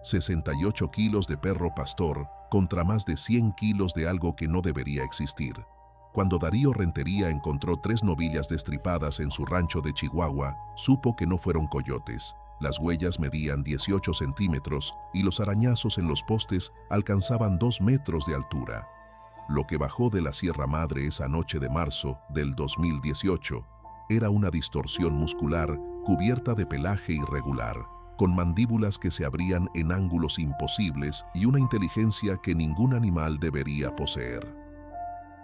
68 kilos de perro pastor contra más de 100 kilos de algo que no debería existir. Cuando Darío Rentería encontró 3 novillas destripadas en su rancho de Chihuahua, supo que no fueron coyotes. Las huellas medían 18 centímetros y los arañazos en los postes alcanzaban 2 metros de altura. Lo que bajó de la Sierra Madre esa noche de marzo del 2018 era una distorsión muscular cubierta de pelaje irregular, con mandíbulas que se abrían en ángulos imposibles y una inteligencia que ningún animal debería poseer.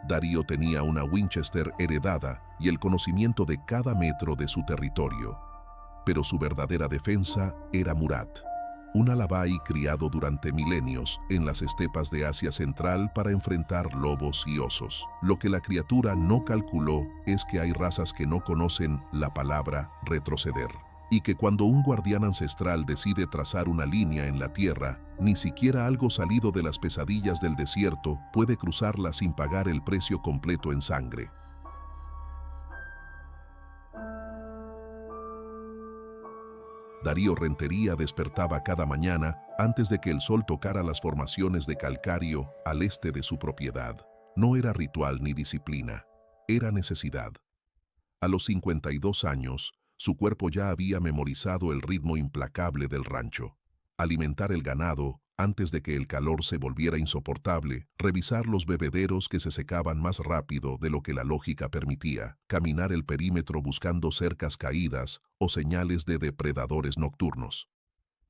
Darío tenía una Winchester heredada y el conocimiento de cada metro de su territorio. Pero su verdadera defensa era Murat, un alabay criado durante milenios en las estepas de Asia Central para enfrentar lobos y osos. Lo que la criatura no calculó es que hay razas que no conocen la palabra retroceder, y que cuando un guardián ancestral decide trazar una línea en la tierra, ni siquiera algo salido de las pesadillas del desierto puede cruzarla sin pagar el precio completo en sangre. Darío Rentería despertaba cada mañana antes de que el sol tocara las formaciones de calcáreo al este de su propiedad. No era ritual ni disciplina, era necesidad. A los 52 años, su cuerpo ya había memorizado el ritmo implacable del rancho. Alimentar el ganado antes de que el calor se volviera insoportable, revisar los bebederos que se secaban más rápido de lo que la lógica permitía, caminar el perímetro buscando cercas caídas o señales de depredadores nocturnos.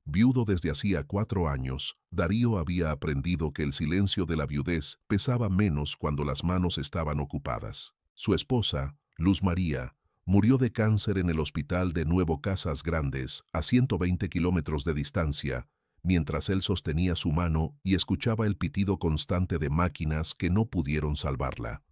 Viudo desde hacía 4 años, Darío había aprendido que el silencio de la viudez pesaba menos cuando las manos estaban ocupadas. Su esposa, Luz María, murió de cáncer en el hospital de Nuevo Casas Grandes, a 120 kilómetros de distancia, mientras él sostenía su mano y escuchaba el pitido constante de máquinas que no pudieron salvarla.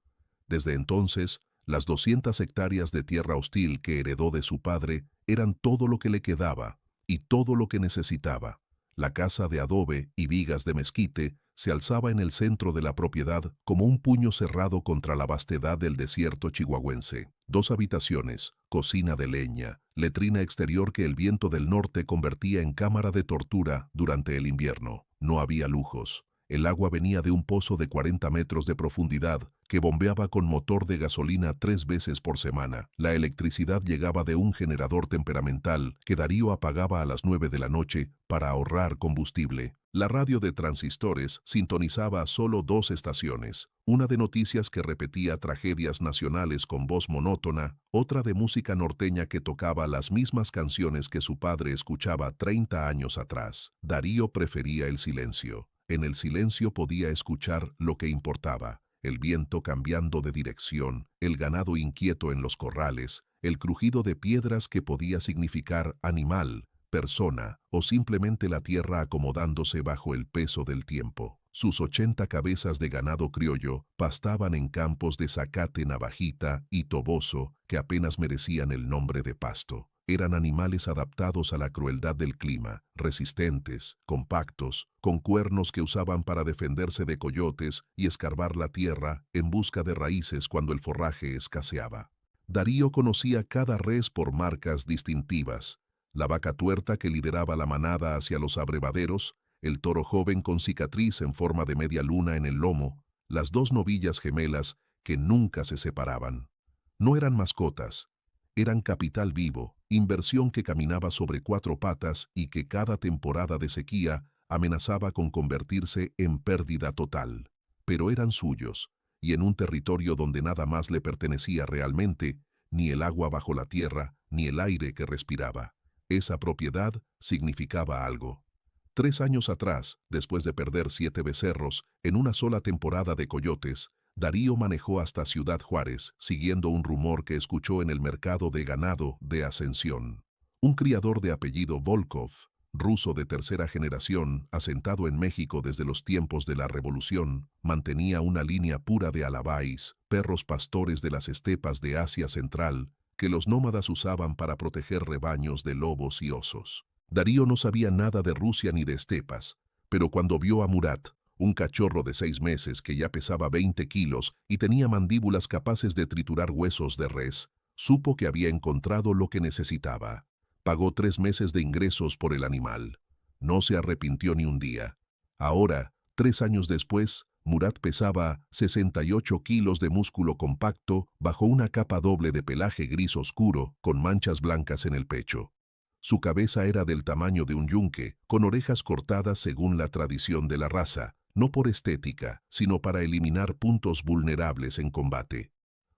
Desde entonces, las 200 hectáreas de tierra hostil que heredó de su padre eran todo lo que le quedaba y todo lo que necesitaba. La casa de adobe y vigas de mezquite se alzaba en el centro de la propiedad como un puño cerrado contra la vastedad del desierto chihuahuense. 2 habitaciones, cocina de leña, letrina exterior que el viento del norte convertía en cámara de tortura durante el invierno. No había lujos. El agua venía de un pozo de 40 metros de profundidad que bombeaba con motor de gasolina 3 veces por semana. La electricidad llegaba de un generador temperamental que Darío apagaba a las 9 de la noche para ahorrar combustible. La radio de transistores sintonizaba solo 2 estaciones, una de noticias que repetía tragedias nacionales con voz monótona, otra de música norteña que tocaba las mismas canciones que su padre escuchaba 30 años atrás. Darío prefería el silencio. En el silencio podía escuchar lo que importaba: el viento cambiando de dirección, el ganado inquieto en los corrales, el crujido de piedras que podía significar animal, persona o simplemente la tierra acomodándose bajo el peso del tiempo. Sus 80 cabezas de ganado criollo pastaban en campos de zacate, navajita y toboso que apenas merecían el nombre de pasto. Eran animales adaptados a la crueldad del clima, resistentes, compactos, con cuernos que usaban para defenderse de coyotes y escarbar la tierra en busca de raíces cuando el forraje escaseaba. Darío conocía cada res por marcas distintivas: la vaca tuerta que lideraba la manada hacia los abrevaderos, el toro joven con cicatriz en forma de media luna en el lomo, las 2 novillas gemelas que nunca se separaban. No eran mascotas, eran capital vivo, inversión que caminaba sobre 4 patas y que cada temporada de sequía amenazaba con convertirse en pérdida total. Pero eran suyos, y en un territorio donde nada más le pertenecía realmente, ni el agua bajo la tierra, ni el aire que respiraba. Esa propiedad significaba algo. 3 años atrás, después de perder 7 becerros en una sola temporada de coyotes, Darío manejó hasta Ciudad Juárez, siguiendo un rumor que escuchó en el mercado de ganado de Ascensión. Un criador de apellido Volkov, ruso de 3ª generación, asentado en México desde los tiempos de la Revolución, mantenía una línea pura de alabáis, perros pastores de las estepas de Asia Central, que los nómadas usaban para proteger rebaños de lobos y osos. Darío no sabía nada de Rusia ni de estepas, pero cuando vio a Murat, un cachorro de 6 meses que ya pesaba 20 kilos y tenía mandíbulas capaces de triturar huesos de res, supo que había encontrado lo que necesitaba. Pagó 3 meses de ingresos por el animal. No se arrepintió ni un día. Ahora, 3 años después, Murat pesaba 68 kilos de músculo compacto bajo una capa doble de pelaje gris oscuro con manchas blancas en el pecho. Su cabeza era del tamaño de un yunque, con orejas cortadas según la tradición de la raza, no por estética, sino para eliminar puntos vulnerables en combate.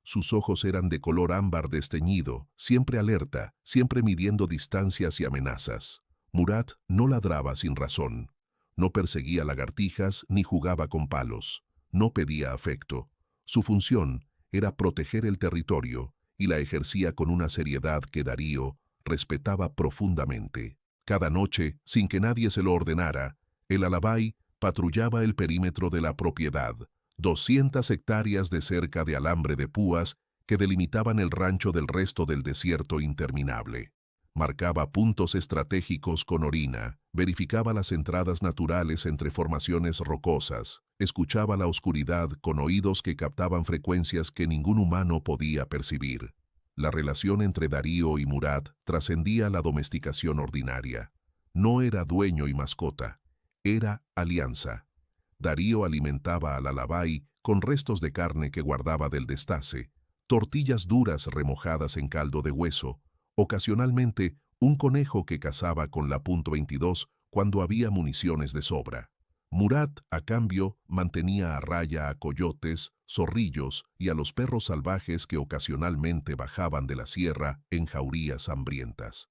Sus ojos eran de color ámbar desteñido, siempre alerta, siempre midiendo distancias y amenazas. Murat no ladraba sin razón. No perseguía lagartijas ni jugaba con palos. No pedía afecto. Su función era proteger el territorio y la ejercía con una seriedad que Darío respetaba profundamente. Cada noche, sin que nadie se lo ordenara, el alabay patrullaba el perímetro de la propiedad, 200 hectáreas de cerca de alambre de púas que delimitaban el rancho del resto del desierto interminable. Marcaba puntos estratégicos con orina, verificaba las entradas naturales entre formaciones rocosas, escuchaba la oscuridad con oídos que captaban frecuencias que ningún humano podía percibir. La relación entre Darío y Murat trascendía la domesticación ordinaria. No era dueño y mascota, era alianza. Darío alimentaba al alabay con restos de carne que guardaba del destace, tortillas duras remojadas en caldo de hueso, ocasionalmente un conejo que cazaba con la .22 cuando había municiones de sobra. Murat, a cambio, mantenía a raya a coyotes, zorrillos y a los perros salvajes que ocasionalmente bajaban de la sierra en jaurías hambrientas.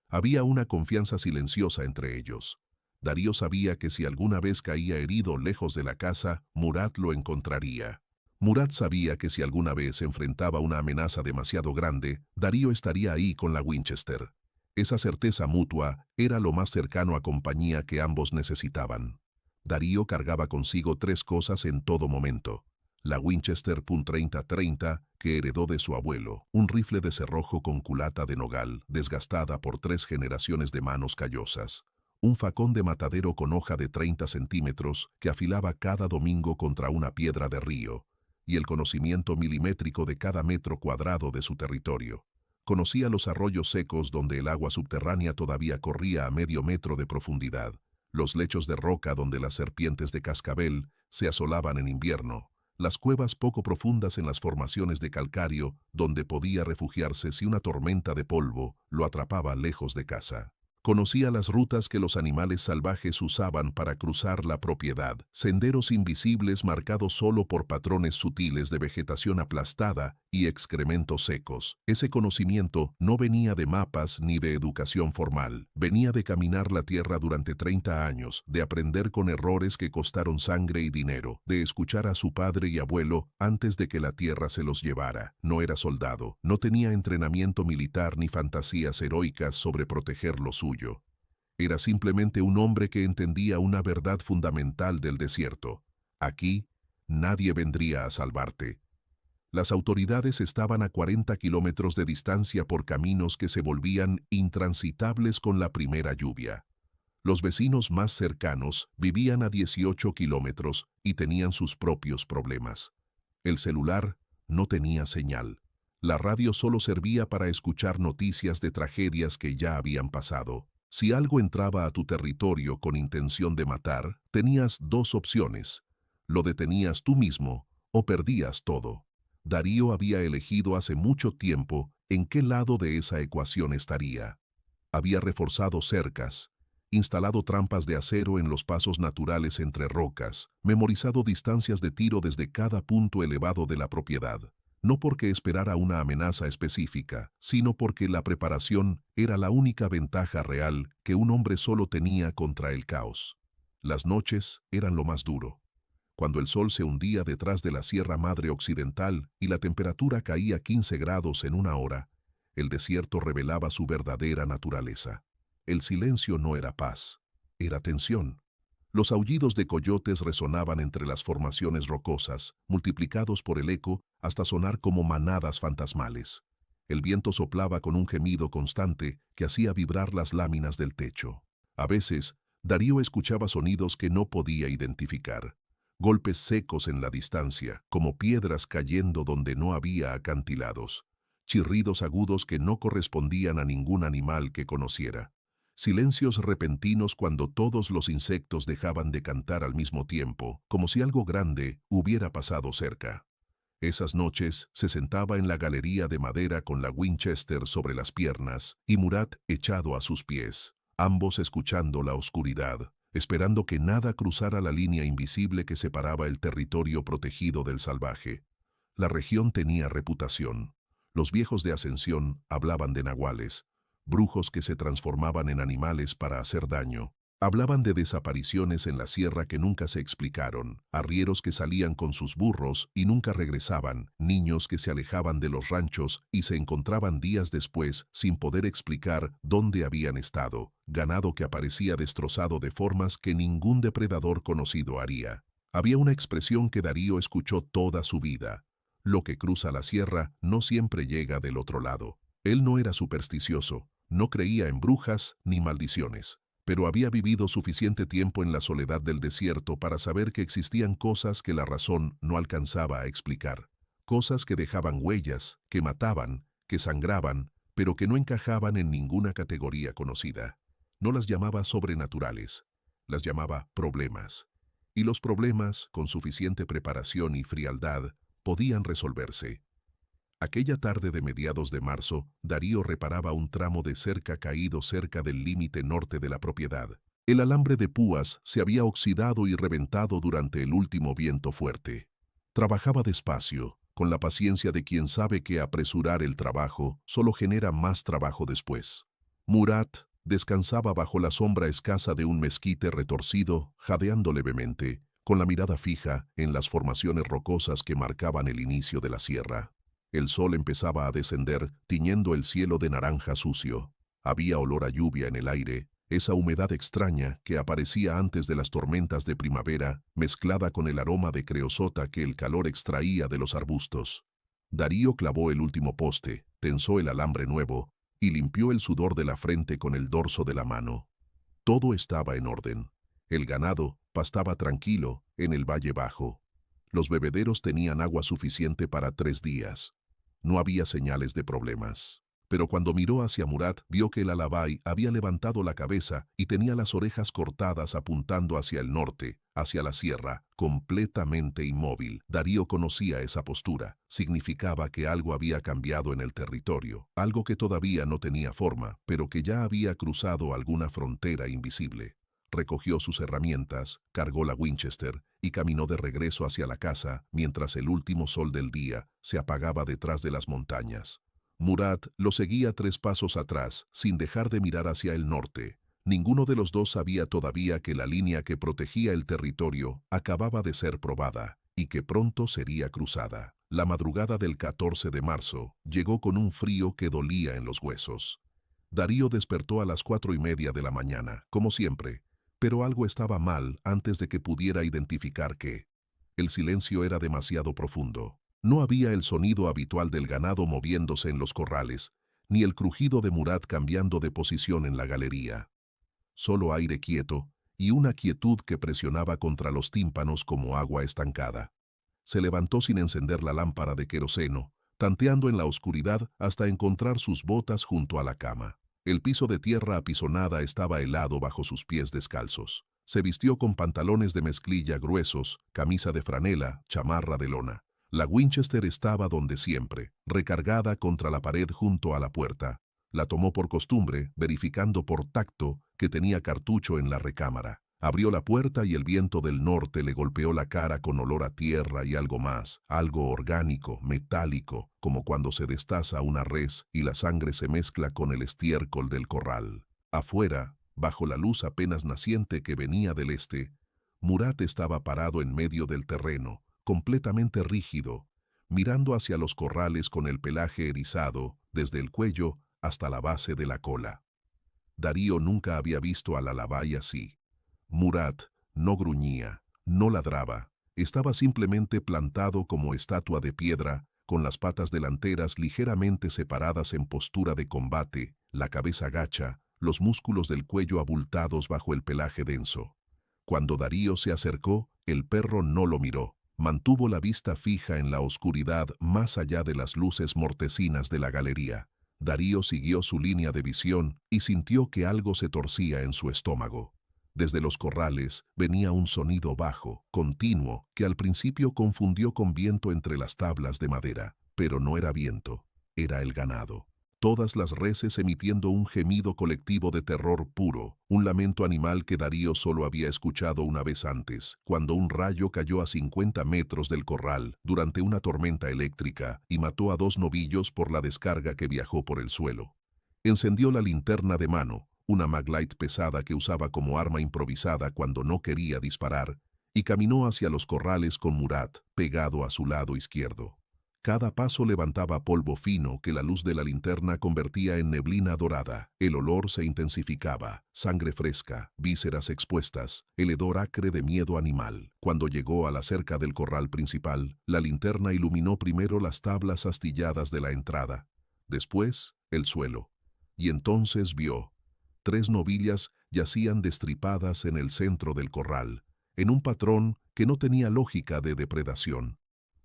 Había una confianza silenciosa entre ellos. Darío sabía que si alguna vez caía herido lejos de la casa, Murat lo encontraría. Murat sabía que si alguna vez enfrentaba una amenaza demasiado grande, Darío estaría ahí con la Winchester. Esa certeza mutua era lo más cercano a compañía que ambos necesitaban. Darío cargaba consigo 3 cosas en todo momento. La Winchester .30-30 que heredó de su abuelo, un rifle de cerrojo con culata de nogal, desgastada por 3 generaciones de manos callosas. Un facón de matadero con hoja de 30 centímetros que afilaba cada domingo contra una piedra de río, y el conocimiento milimétrico de cada metro cuadrado de su territorio. Conocía los arroyos secos donde el agua subterránea todavía corría a medio metro de profundidad, los lechos de roca donde las serpientes de cascabel se asolaban en invierno, las cuevas poco profundas en las formaciones de calcario donde podía refugiarse si una tormenta de polvo lo atrapaba lejos de casa. Conocía las rutas que los animales salvajes usaban para cruzar la propiedad, senderos invisibles marcados solo por patrones sutiles de vegetación aplastada y excrementos secos. Ese conocimiento no venía de mapas ni de educación formal, venía de caminar la tierra durante 30 años, de aprender con errores que costaron sangre y dinero, de escuchar a su padre y abuelo antes de que la tierra se los llevara. No era soldado, no tenía entrenamiento militar ni fantasías heroicas sobre proteger lo suyo. Era simplemente un hombre que entendía una verdad fundamental del desierto. Aquí, nadie vendría a salvarte. Las autoridades estaban a 40 kilómetros de distancia por caminos que se volvían intransitables con la primera lluvia. Los vecinos más cercanos vivían a 18 kilómetros y tenían sus propios problemas. El celular no tenía señal. La radio solo servía para escuchar noticias de tragedias que ya habían pasado. Si algo entraba a tu territorio con intención de matar, tenías 2 opciones. Lo detenías tú mismo o perdías todo. Darío había elegido hace mucho tiempo en qué lado de esa ecuación estaría. Había reforzado cercas, instalado trampas de acero en los pasos naturales entre rocas, memorizado distancias de tiro desde cada punto elevado de la propiedad. No porque esperara una amenaza específica, sino porque la preparación era la única ventaja real que un hombre solo tenía contra el caos. Las noches eran lo más duro. Cuando el sol se hundía detrás de la Sierra Madre Occidental y la temperatura caía 15 grados en una hora, el desierto revelaba su verdadera naturaleza. El silencio no era paz, era tensión. Los aullidos de coyotes resonaban entre las formaciones rocosas, multiplicados por el eco hasta sonar como manadas fantasmales. El viento soplaba con un gemido constante que hacía vibrar las láminas del techo. A veces, Darío escuchaba sonidos que no podía identificar. Golpes secos en la distancia, como piedras cayendo donde no había acantilados. Chirridos agudos que no correspondían a ningún animal que conociera. Silencios repentinos cuando todos los insectos dejaban de cantar al mismo tiempo, como si algo grande hubiera pasado cerca. Esas noches se sentaba en la galería de madera con la Winchester sobre las piernas y Murat echado a sus pies, ambos escuchando la oscuridad, esperando que nada cruzara la línea invisible que separaba el territorio protegido del salvaje. La región tenía reputación. Los viejos de Ascensión hablaban de nahuales, brujos que se transformaban en animales para hacer daño. Hablaban de desapariciones en la sierra que nunca se explicaron, arrieros que salían con sus burros y nunca regresaban, niños que se alejaban de los ranchos y se encontraban días después sin poder explicar dónde habían estado, ganado que aparecía destrozado de formas que ningún depredador conocido haría. Había una expresión que Darío escuchó toda su vida: lo que cruza la sierra no siempre llega del otro lado. Él no era supersticioso, no creía en brujas ni maldiciones, pero había vivido suficiente tiempo en la soledad del desierto para saber que existían cosas que la razón no alcanzaba a explicar. Cosas que dejaban huellas, que mataban, que sangraban, pero que no encajaban en ninguna categoría conocida. No las llamaba sobrenaturales, las llamaba problemas. Y los problemas, con suficiente preparación y frialdad, podían resolverse. Aquella tarde de mediados de marzo, Darío reparaba un tramo de cerca caído cerca del límite norte de la propiedad. El alambre de púas se había oxidado y reventado durante el último viento fuerte. Trabajaba despacio, con la paciencia de quien sabe que apresurar el trabajo solo genera más trabajo después. Murat descansaba bajo la sombra escasa de un mezquite retorcido, jadeando levemente, con la mirada fija en las formaciones rocosas que marcaban el inicio de la sierra. El sol empezaba a descender, tiñendo el cielo de naranja sucio. Había olor a lluvia en el aire, esa humedad extraña que aparecía antes de las tormentas de primavera, mezclada con el aroma de creosota que el calor extraía de los arbustos. Darío clavó el último poste, tensó el alambre nuevo y limpió el sudor de la frente con el dorso de la mano. Todo estaba en orden. El ganado pastaba tranquilo en el valle bajo. Los bebederos tenían agua suficiente para 3 días. No había señales de problemas. Pero cuando miró hacia Murat, vio que el alabay había levantado la cabeza y tenía las orejas cortadas apuntando hacia el norte, hacia la sierra, completamente inmóvil. Darío conocía esa postura. Significaba que algo había cambiado en el territorio, algo que todavía no tenía forma, pero que ya había cruzado alguna frontera invisible. Recogió sus herramientas, cargó la Winchester y caminó de regreso hacia la casa mientras el último sol del día se apagaba detrás de las montañas. Murat lo seguía 3 pasos atrás, sin dejar de mirar hacia el norte. Ninguno de los dos sabía todavía que la línea que protegía el territorio acababa de ser probada y que pronto sería cruzada. La madrugada del 14 de marzo llegó con un frío que dolía en los huesos. Darío despertó a las 4:30 de la mañana, como siempre, pero algo estaba mal antes de que pudiera identificar qué. El silencio era demasiado profundo. No había el sonido habitual del ganado moviéndose en los corrales, ni el crujido de Murat cambiando de posición en la galería. Solo aire quieto y una quietud que presionaba contra los tímpanos como agua estancada. Se levantó sin encender la lámpara de queroseno, tanteando en la oscuridad hasta encontrar sus botas junto a la cama. El piso de tierra apisonada estaba helado bajo sus pies descalzos. Se vistió con pantalones de mezclilla gruesos, camisa de franela, chamarra de lona. La Winchester estaba donde siempre, recargada contra la pared junto a la puerta. La tomó por costumbre, verificando por tacto que tenía cartucho en la recámara. Abrió la puerta y el viento del norte le golpeó la cara con olor a tierra y algo más, algo orgánico, metálico, como cuando se destaza una res y la sangre se mezcla con el estiércol del corral. Afuera, bajo la luz apenas naciente que venía del este, Murat estaba parado en medio del terreno, completamente rígido, mirando hacia los corrales con el pelaje erizado, desde el cuello hasta la base de la cola. Darío nunca había visto al alabay así. Murat no gruñía, no ladraba, estaba simplemente plantado como estatua de piedra, con las patas delanteras ligeramente separadas en postura de combate, la cabeza gacha, los músculos del cuello abultados bajo el pelaje denso. Cuando Darío se acercó, el perro no lo miró, mantuvo la vista fija en la oscuridad más allá de las luces mortecinas de la galería. Darío siguió su línea de visión y sintió que algo se torcía en su estómago. Desde los corrales venía un sonido bajo, continuo, que al principio confundió con viento entre las tablas de madera, pero no era viento, era el ganado. Todas las reses emitiendo un gemido colectivo de terror puro, un lamento animal que Darío solo había escuchado una vez antes, cuando un rayo cayó a 50 metros del corral durante una tormenta eléctrica y mató a 2 novillos por la descarga que viajó por el suelo. Encendió la linterna de mano, una Maglite pesada que usaba como arma improvisada cuando no quería disparar, y caminó hacia los corrales con Murat pegado a su lado izquierdo. Cada paso levantaba polvo fino que la luz de la linterna convertía en neblina dorada. El olor se intensificaba, sangre fresca, vísceras expuestas, el hedor acre de miedo animal. Cuando llegó a la cerca del corral principal, la linterna iluminó primero las tablas astilladas de la entrada, después el suelo. Y entonces vio. 3 novillas yacían destripadas en el centro del corral, en un patrón que no tenía lógica de depredación.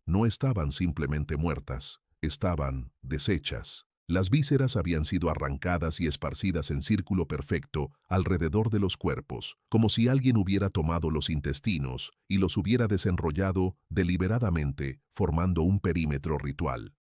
No estaban simplemente muertas, estaban deshechas. Las vísceras habían sido arrancadas y esparcidas en círculo perfecto alrededor de los cuerpos, como si alguien hubiera tomado los intestinos y los hubiera desenrollado deliberadamente, formando un perímetro ritual.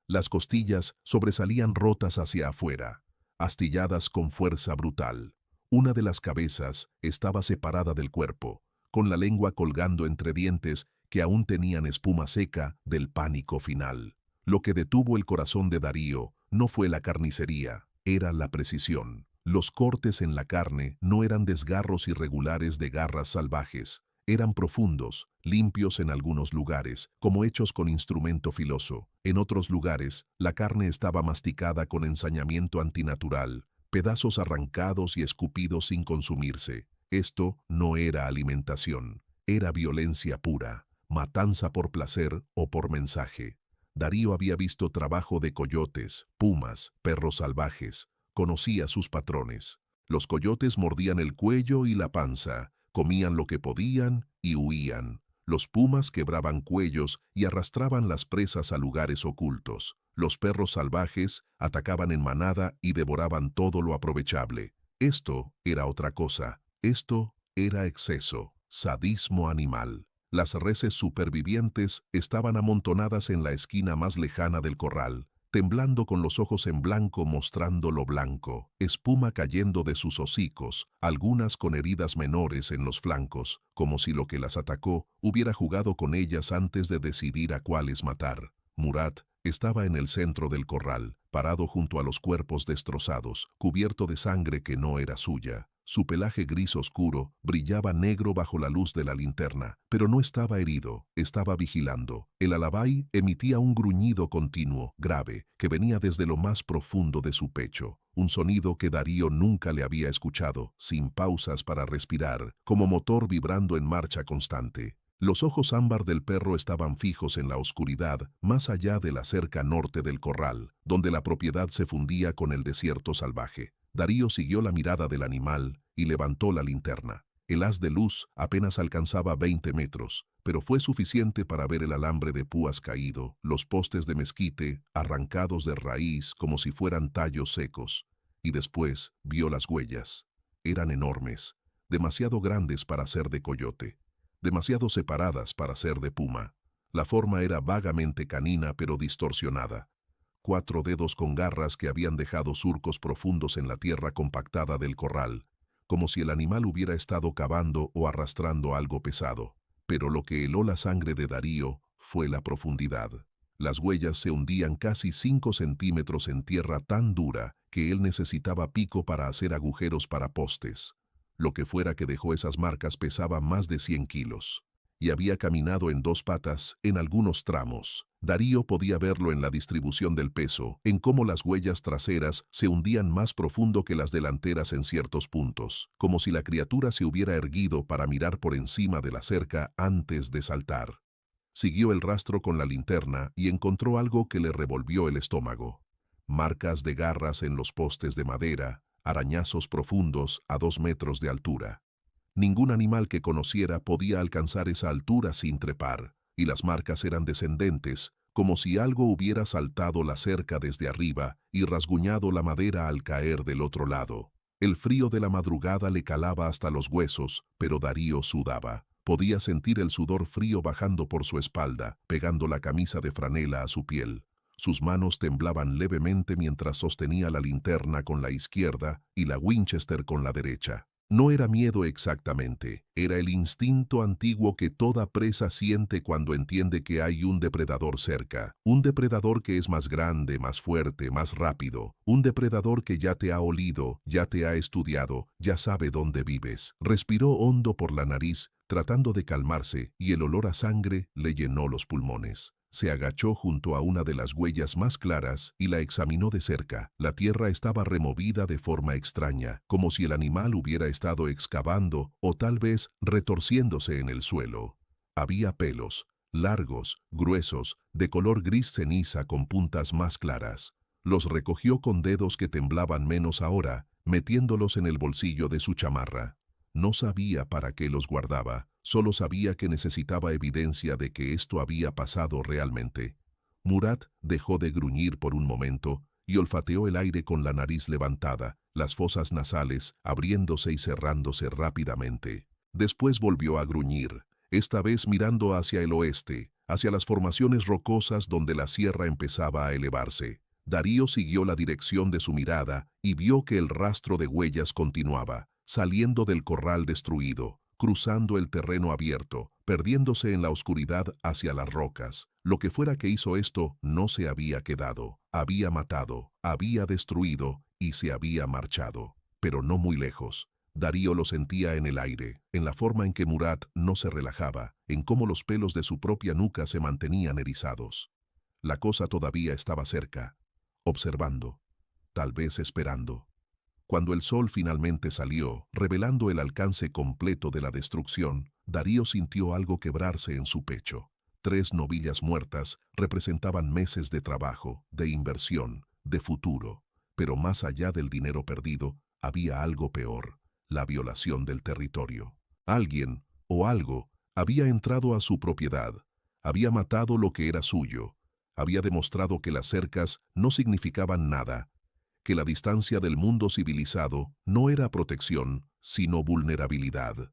Las costillas sobresalían rotas hacia afuera, astilladas con fuerza brutal. Una de las cabezas estaba separada del cuerpo, con la lengua colgando entre dientes que aún tenían espuma seca del pánico final. Lo que detuvo el corazón de Darío no fue la carnicería, era la precisión. Los cortes en la carne no eran desgarros irregulares de garras salvajes, eran profundos, limpios en algunos lugares, como hechos con instrumento filoso. En otros lugares, la carne estaba masticada con ensañamiento antinatural, pedazos arrancados y escupidos sin consumirse. Esto no era alimentación, era violencia pura. Matanza por placer o por mensaje. Darío había visto trabajo de coyotes, pumas, perros salvajes. Conocía sus patrones. Los coyotes mordían el cuello y la panza, comían lo que podían y huían. Los pumas quebraban cuellos y arrastraban las presas a lugares ocultos. Los perros salvajes atacaban en manada y devoraban todo lo aprovechable. Esto era otra cosa. Esto era exceso, sadismo animal. Las reses supervivientes estaban amontonadas en la esquina más lejana del corral, temblando con los ojos en blanco mostrando lo blanco, espuma cayendo de sus hocicos, algunas con heridas menores en los flancos, como si lo que las atacó hubiera jugado con ellas antes de decidir a cuáles matar. Murat estaba en el centro del corral, parado junto a los cuerpos destrozados, cubierto de sangre que no era suya. Su pelaje gris oscuro brillaba negro bajo la luz de la linterna, pero no estaba herido, estaba vigilando. El alabay emitía un gruñido continuo, grave, que venía desde lo más profundo de su pecho. Un sonido que Darío nunca le había escuchado, sin pausas para respirar, como motor vibrando en marcha constante. Los ojos ámbar del perro estaban fijos en la oscuridad, más allá de la cerca norte del corral, donde la propiedad se fundía con el desierto salvaje. Darío siguió la mirada del animal y levantó la linterna. El haz de luz apenas alcanzaba 20 metros, pero fue suficiente para ver el alambre de púas caído, los postes de mezquite arrancados de raíz como si fueran tallos secos. Y después vio las huellas. Eran enormes, demasiado grandes para ser de coyote, demasiado separadas para ser de puma. La forma era vagamente canina pero distorsionada. 4 dedos con garras que habían dejado surcos profundos en la tierra compactada del corral, como si el animal hubiera estado cavando o arrastrando algo pesado. Pero lo que heló la sangre de Darío fue la profundidad. Las huellas se hundían casi 5 centímetros en tierra tan dura que él necesitaba pico para hacer agujeros para postes. Lo que fuera que dejó esas marcas pesaba más de 100 kilos. Y había caminado en 2 patas en algunos tramos. Darío podía verlo en la distribución del peso, en cómo las huellas traseras se hundían más profundo que las delanteras en ciertos puntos, como si la criatura se hubiera erguido para mirar por encima de la cerca antes de saltar. Siguió el rastro con la linterna y encontró algo que le revolvió el estómago. Marcas de garras en los postes de madera, arañazos profundos a 2 metros de altura. Ningún animal que conociera podía alcanzar esa altura sin trepar, y las marcas eran descendentes, como si algo hubiera saltado la cerca desde arriba y rasguñado la madera al caer del otro lado. El frío de la madrugada le calaba hasta los huesos, pero Darío sudaba. Podía sentir el sudor frío bajando por su espalda, pegando la camisa de franela a su piel. Sus manos temblaban levemente mientras sostenía la linterna con la izquierda y la Winchester con la derecha. No era miedo exactamente, era el instinto antiguo que toda presa siente cuando entiende que hay un depredador cerca. Un depredador que es más grande, más fuerte, más rápido. Un depredador que ya te ha olido, ya te ha estudiado, ya sabe dónde vives. Respiró hondo por la nariz, tratando de calmarse, y el olor a sangre le llenó los pulmones. Se agachó junto a una de las huellas más claras y la examinó de cerca. La tierra estaba removida de forma extraña, como si el animal hubiera estado excavando o tal vez retorciéndose en el suelo. Había pelos, largos, gruesos, de color gris ceniza con puntas más claras. Los recogió con dedos que temblaban menos ahora, metiéndolos en el bolsillo de su chamarra. No sabía para qué los guardaba, solo sabía que necesitaba evidencia de que esto había pasado realmente. Murat dejó de gruñir por un momento y olfateó el aire con la nariz levantada, las fosas nasales abriéndose y cerrándose rápidamente. Después volvió a gruñir, esta vez mirando hacia el oeste, hacia las formaciones rocosas donde la sierra empezaba a elevarse. Darío siguió la dirección de su mirada y vio que el rastro de huellas continuaba, saliendo del corral destruido, cruzando el terreno abierto, perdiéndose en la oscuridad hacia las rocas. Lo que fuera que hizo esto no se había quedado, había matado, había destruido y se había marchado. Pero no muy lejos. Darío lo sentía en el aire, en la forma en que Murat no se relajaba, en cómo los pelos de su propia nuca se mantenían erizados. La cosa todavía estaba cerca, observando, tal vez esperando. Cuando el sol finalmente salió, revelando el alcance completo de la destrucción, Darío sintió algo quebrarse en su pecho. 3 novillas muertas representaban meses de trabajo, de inversión, de futuro. Pero más allá del dinero perdido, había algo peor, la violación del territorio. Alguien, o algo, había entrado a su propiedad, había matado lo que era suyo, había demostrado que las cercas no significaban nada, que la distancia del mundo civilizado no era protección, sino vulnerabilidad.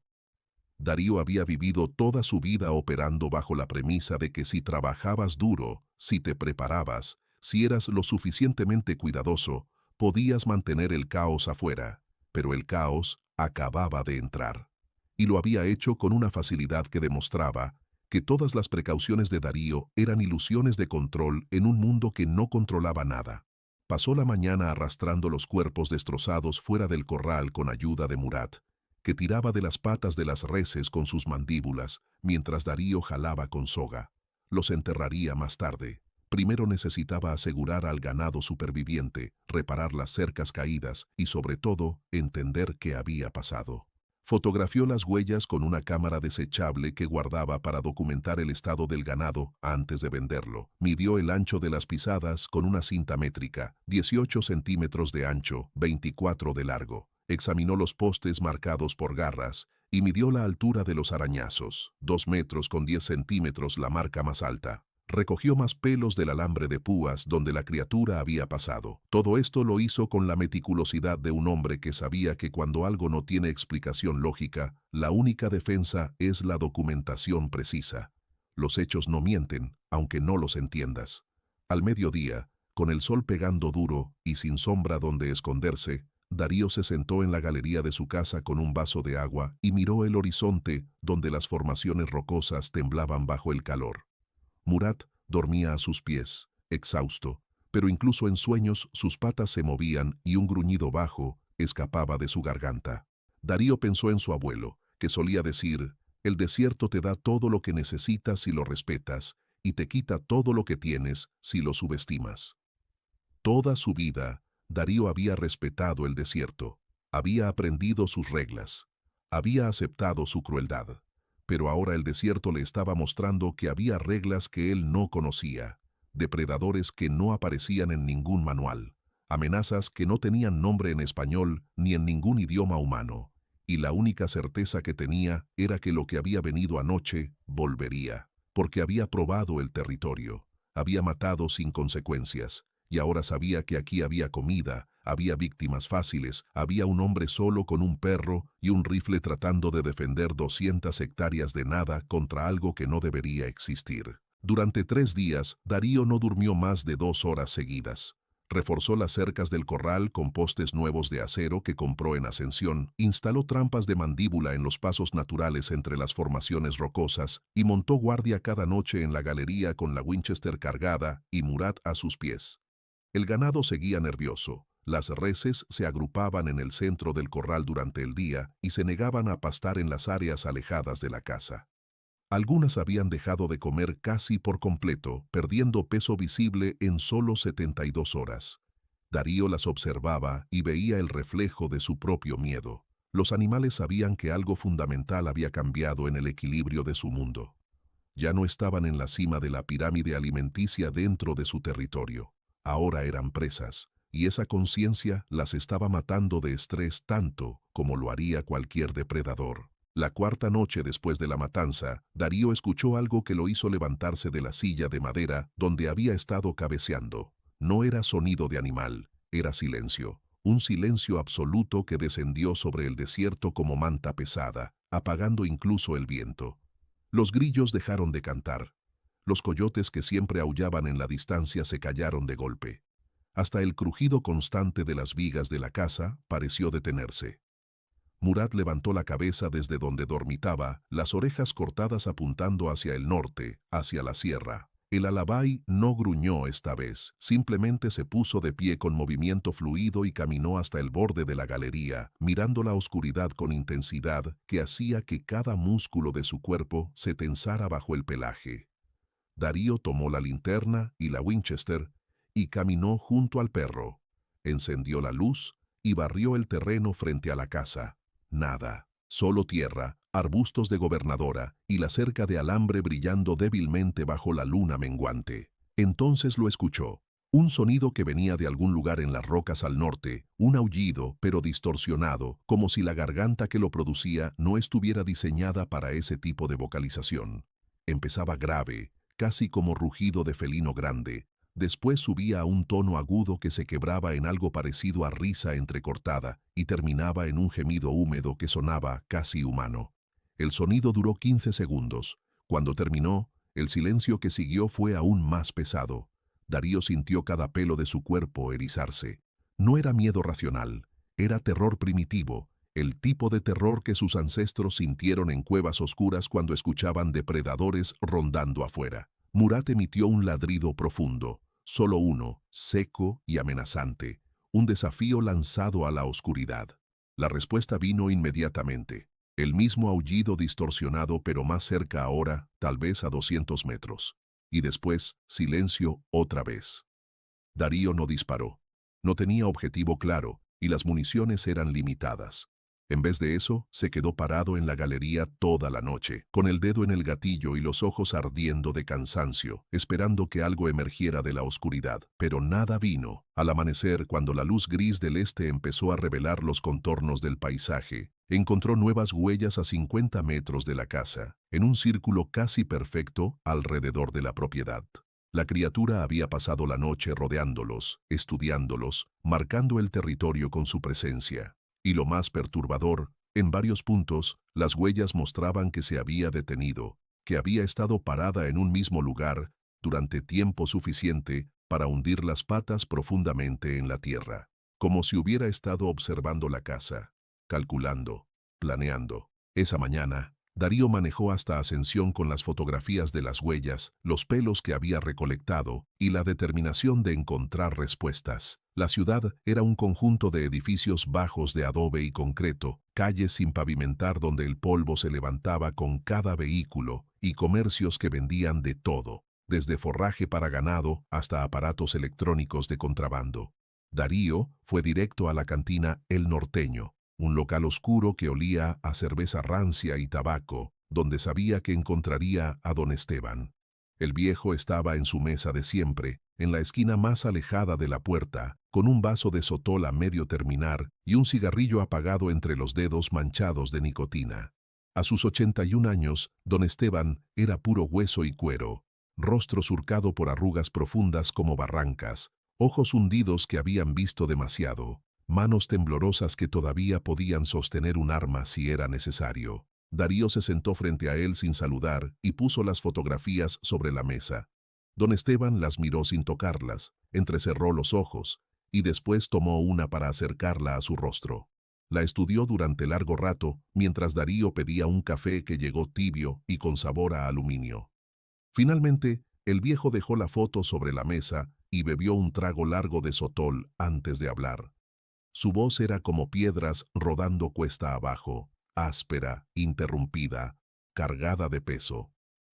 Darío había vivido toda su vida operando bajo la premisa de que si trabajabas duro, si te preparabas, si eras lo suficientemente cuidadoso, podías mantener el caos afuera, pero el caos acababa de entrar. Y lo había hecho con una facilidad que demostraba que todas las precauciones de Darío eran ilusiones de control en un mundo que no controlaba nada. Pasó la mañana arrastrando los cuerpos destrozados fuera del corral con ayuda de Murat, que tiraba de las patas de las reses con sus mandíbulas, mientras Darío jalaba con soga. Los enterraría más tarde. Primero necesitaba asegurar al ganado superviviente, reparar las cercas caídas y, sobre todo, entender qué había pasado. Fotografió las huellas con una cámara desechable que guardaba para documentar el estado del ganado antes de venderlo. Midió el ancho de las pisadas con una cinta métrica, 18 centímetros de ancho, 24 de largo. Examinó los postes marcados por garras y midió la altura de los arañazos, 2 metros con 10 centímetros la marca más alta. Recogió más pelos del alambre de púas donde la criatura había pasado. Todo esto lo hizo con la meticulosidad de un hombre que sabía que cuando algo no tiene explicación lógica, la única defensa es la documentación precisa. Los hechos no mienten, aunque no los entiendas. Al mediodía, con el sol pegando duro y sin sombra donde esconderse, Darío se sentó en la galería de su casa con un vaso de agua y miró el horizonte donde las formaciones rocosas temblaban bajo el calor. Murat dormía a sus pies, exhausto, pero incluso en sueños sus patas se movían y un gruñido bajo escapaba de su garganta. Darío pensó en su abuelo, que solía decir, el desierto te da todo lo que necesitas si lo respetas, y te quita todo lo que tienes si lo subestimas. Toda su vida, Darío había respetado el desierto, había aprendido sus reglas, había aceptado su crueldad. Pero ahora el desierto le estaba mostrando que había reglas que él no conocía, depredadores que no aparecían en ningún manual, amenazas que no tenían nombre en español ni en ningún idioma humano, y la única certeza que tenía era que lo que había venido anoche volvería, porque había probado el territorio, había matado sin consecuencias. Y ahora sabía que aquí había comida, había víctimas fáciles, había un hombre solo con un perro y un rifle tratando de defender 200 hectáreas de nada contra algo que no debería existir. Durante 3 días, Darío no durmió más de 2 horas seguidas. Reforzó las cercas del corral con postes nuevos de acero que compró en Ascensión, instaló trampas de mandíbula en los pasos naturales entre las formaciones rocosas y montó guardia cada noche en la galería con la Winchester cargada y Murat a sus pies. El ganado seguía nervioso. Las reses se agrupaban en el centro del corral durante el día y se negaban a pastar en las áreas alejadas de la casa. Algunas habían dejado de comer casi por completo, perdiendo peso visible en solo 72 horas. Darío las observaba y veía el reflejo de su propio miedo. Los animales sabían que algo fundamental había cambiado en el equilibrio de su mundo. Ya no estaban en la cima de la pirámide alimenticia dentro de su territorio. Ahora eran presas, y esa conciencia las estaba matando de estrés tanto como lo haría cualquier depredador. La cuarta noche después de la matanza, Darío escuchó algo que lo hizo levantarse de la silla de madera donde había estado cabeceando. No era sonido de animal, era silencio. Un silencio absoluto que descendió sobre el desierto como manta pesada, apagando incluso el viento. Los grillos dejaron de cantar. Los coyotes que siempre aullaban en la distancia se callaron de golpe. Hasta el crujido constante de las vigas de la casa pareció detenerse. Murat levantó la cabeza desde donde dormitaba, las orejas cortadas apuntando hacia el norte, hacia la sierra. El alabay no gruñó esta vez, simplemente se puso de pie con movimiento fluido y caminó hasta el borde de la galería, mirando la oscuridad con intensidad que hacía que cada músculo de su cuerpo se tensara bajo el pelaje. Darío tomó la linterna y la Winchester y caminó junto al perro. Encendió la luz y barrió el terreno frente a la casa. Nada, solo tierra, arbustos de gobernadora y la cerca de alambre brillando débilmente bajo la luna menguante. Entonces lo escuchó. Un sonido que venía de algún lugar en las rocas al norte, un aullido, pero distorsionado, como si la garganta que lo producía no estuviera diseñada para ese tipo de vocalización. Empezaba grave, casi como rugido de felino grande. Después subía a un tono agudo que se quebraba en algo parecido a risa entrecortada y terminaba en un gemido húmedo que sonaba casi humano. El sonido duró 15 segundos. Cuando terminó, el silencio que siguió fue aún más pesado. Darío sintió cada pelo de su cuerpo erizarse. No era miedo racional, era terror primitivo, el tipo de terror que sus ancestros sintieron en cuevas oscuras cuando escuchaban depredadores rondando afuera. Murat emitió un ladrido profundo, solo uno, seco y amenazante, un desafío lanzado a la oscuridad. La respuesta vino inmediatamente, el mismo aullido distorsionado pero más cerca ahora, tal vez a 200 metros. Y después, silencio otra vez. Darío no disparó. No tenía objetivo claro y las municiones eran limitadas. En vez de eso, se quedó parado en la galería toda la noche, con el dedo en el gatillo y los ojos ardiendo de cansancio, esperando que algo emergiera de la oscuridad. Pero nada vino. Al amanecer, cuando la luz gris del este empezó a revelar los contornos del paisaje, encontró nuevas huellas a 50 metros de la casa, en un círculo casi perfecto alrededor de la propiedad. La criatura había pasado la noche rodeándolos, estudiándolos, marcando el territorio con su presencia. Y lo más perturbador, en varios puntos, las huellas mostraban que se había detenido, que había estado parada en un mismo lugar durante tiempo suficiente para hundir las patas profundamente en la tierra, como si hubiera estado observando la casa, calculando, planeando. Esa mañana, Darío manejó hasta Ascensión con las fotografías de las huellas, los pelos que había recolectado y la determinación de encontrar respuestas. La ciudad era un conjunto de edificios bajos de adobe y concreto, calles sin pavimentar donde el polvo se levantaba con cada vehículo y comercios que vendían de todo, desde forraje para ganado hasta aparatos electrónicos de contrabando. Darío fue directo a la cantina El Norteño, un local oscuro que olía a cerveza rancia y tabaco, donde sabía que encontraría a don Esteban. El viejo estaba en su mesa de siempre, en la esquina más alejada de la puerta, con un vaso de sotol a medio terminar y un cigarrillo apagado entre los dedos manchados de nicotina. A sus 81 años, don Esteban era puro hueso y cuero. rostro surcado por arrugas profundas como barrancas, ojos hundidos que habían visto demasiado, manos temblorosas que todavía podían sostener un arma si era necesario. Darío se sentó frente a él sin saludar y puso las fotografías sobre la mesa. Don Esteban las miró sin tocarlas, entrecerró los ojos y después tomó una para acercarla a su rostro. La estudió durante largo rato mientras Darío pedía un café que llegó tibio y con sabor a aluminio. Finalmente, el viejo dejó la foto sobre la mesa y bebió un trago largo de sotol antes de hablar. Su voz era como piedras rodando cuesta abajo, áspera, interrumpida, cargada de peso.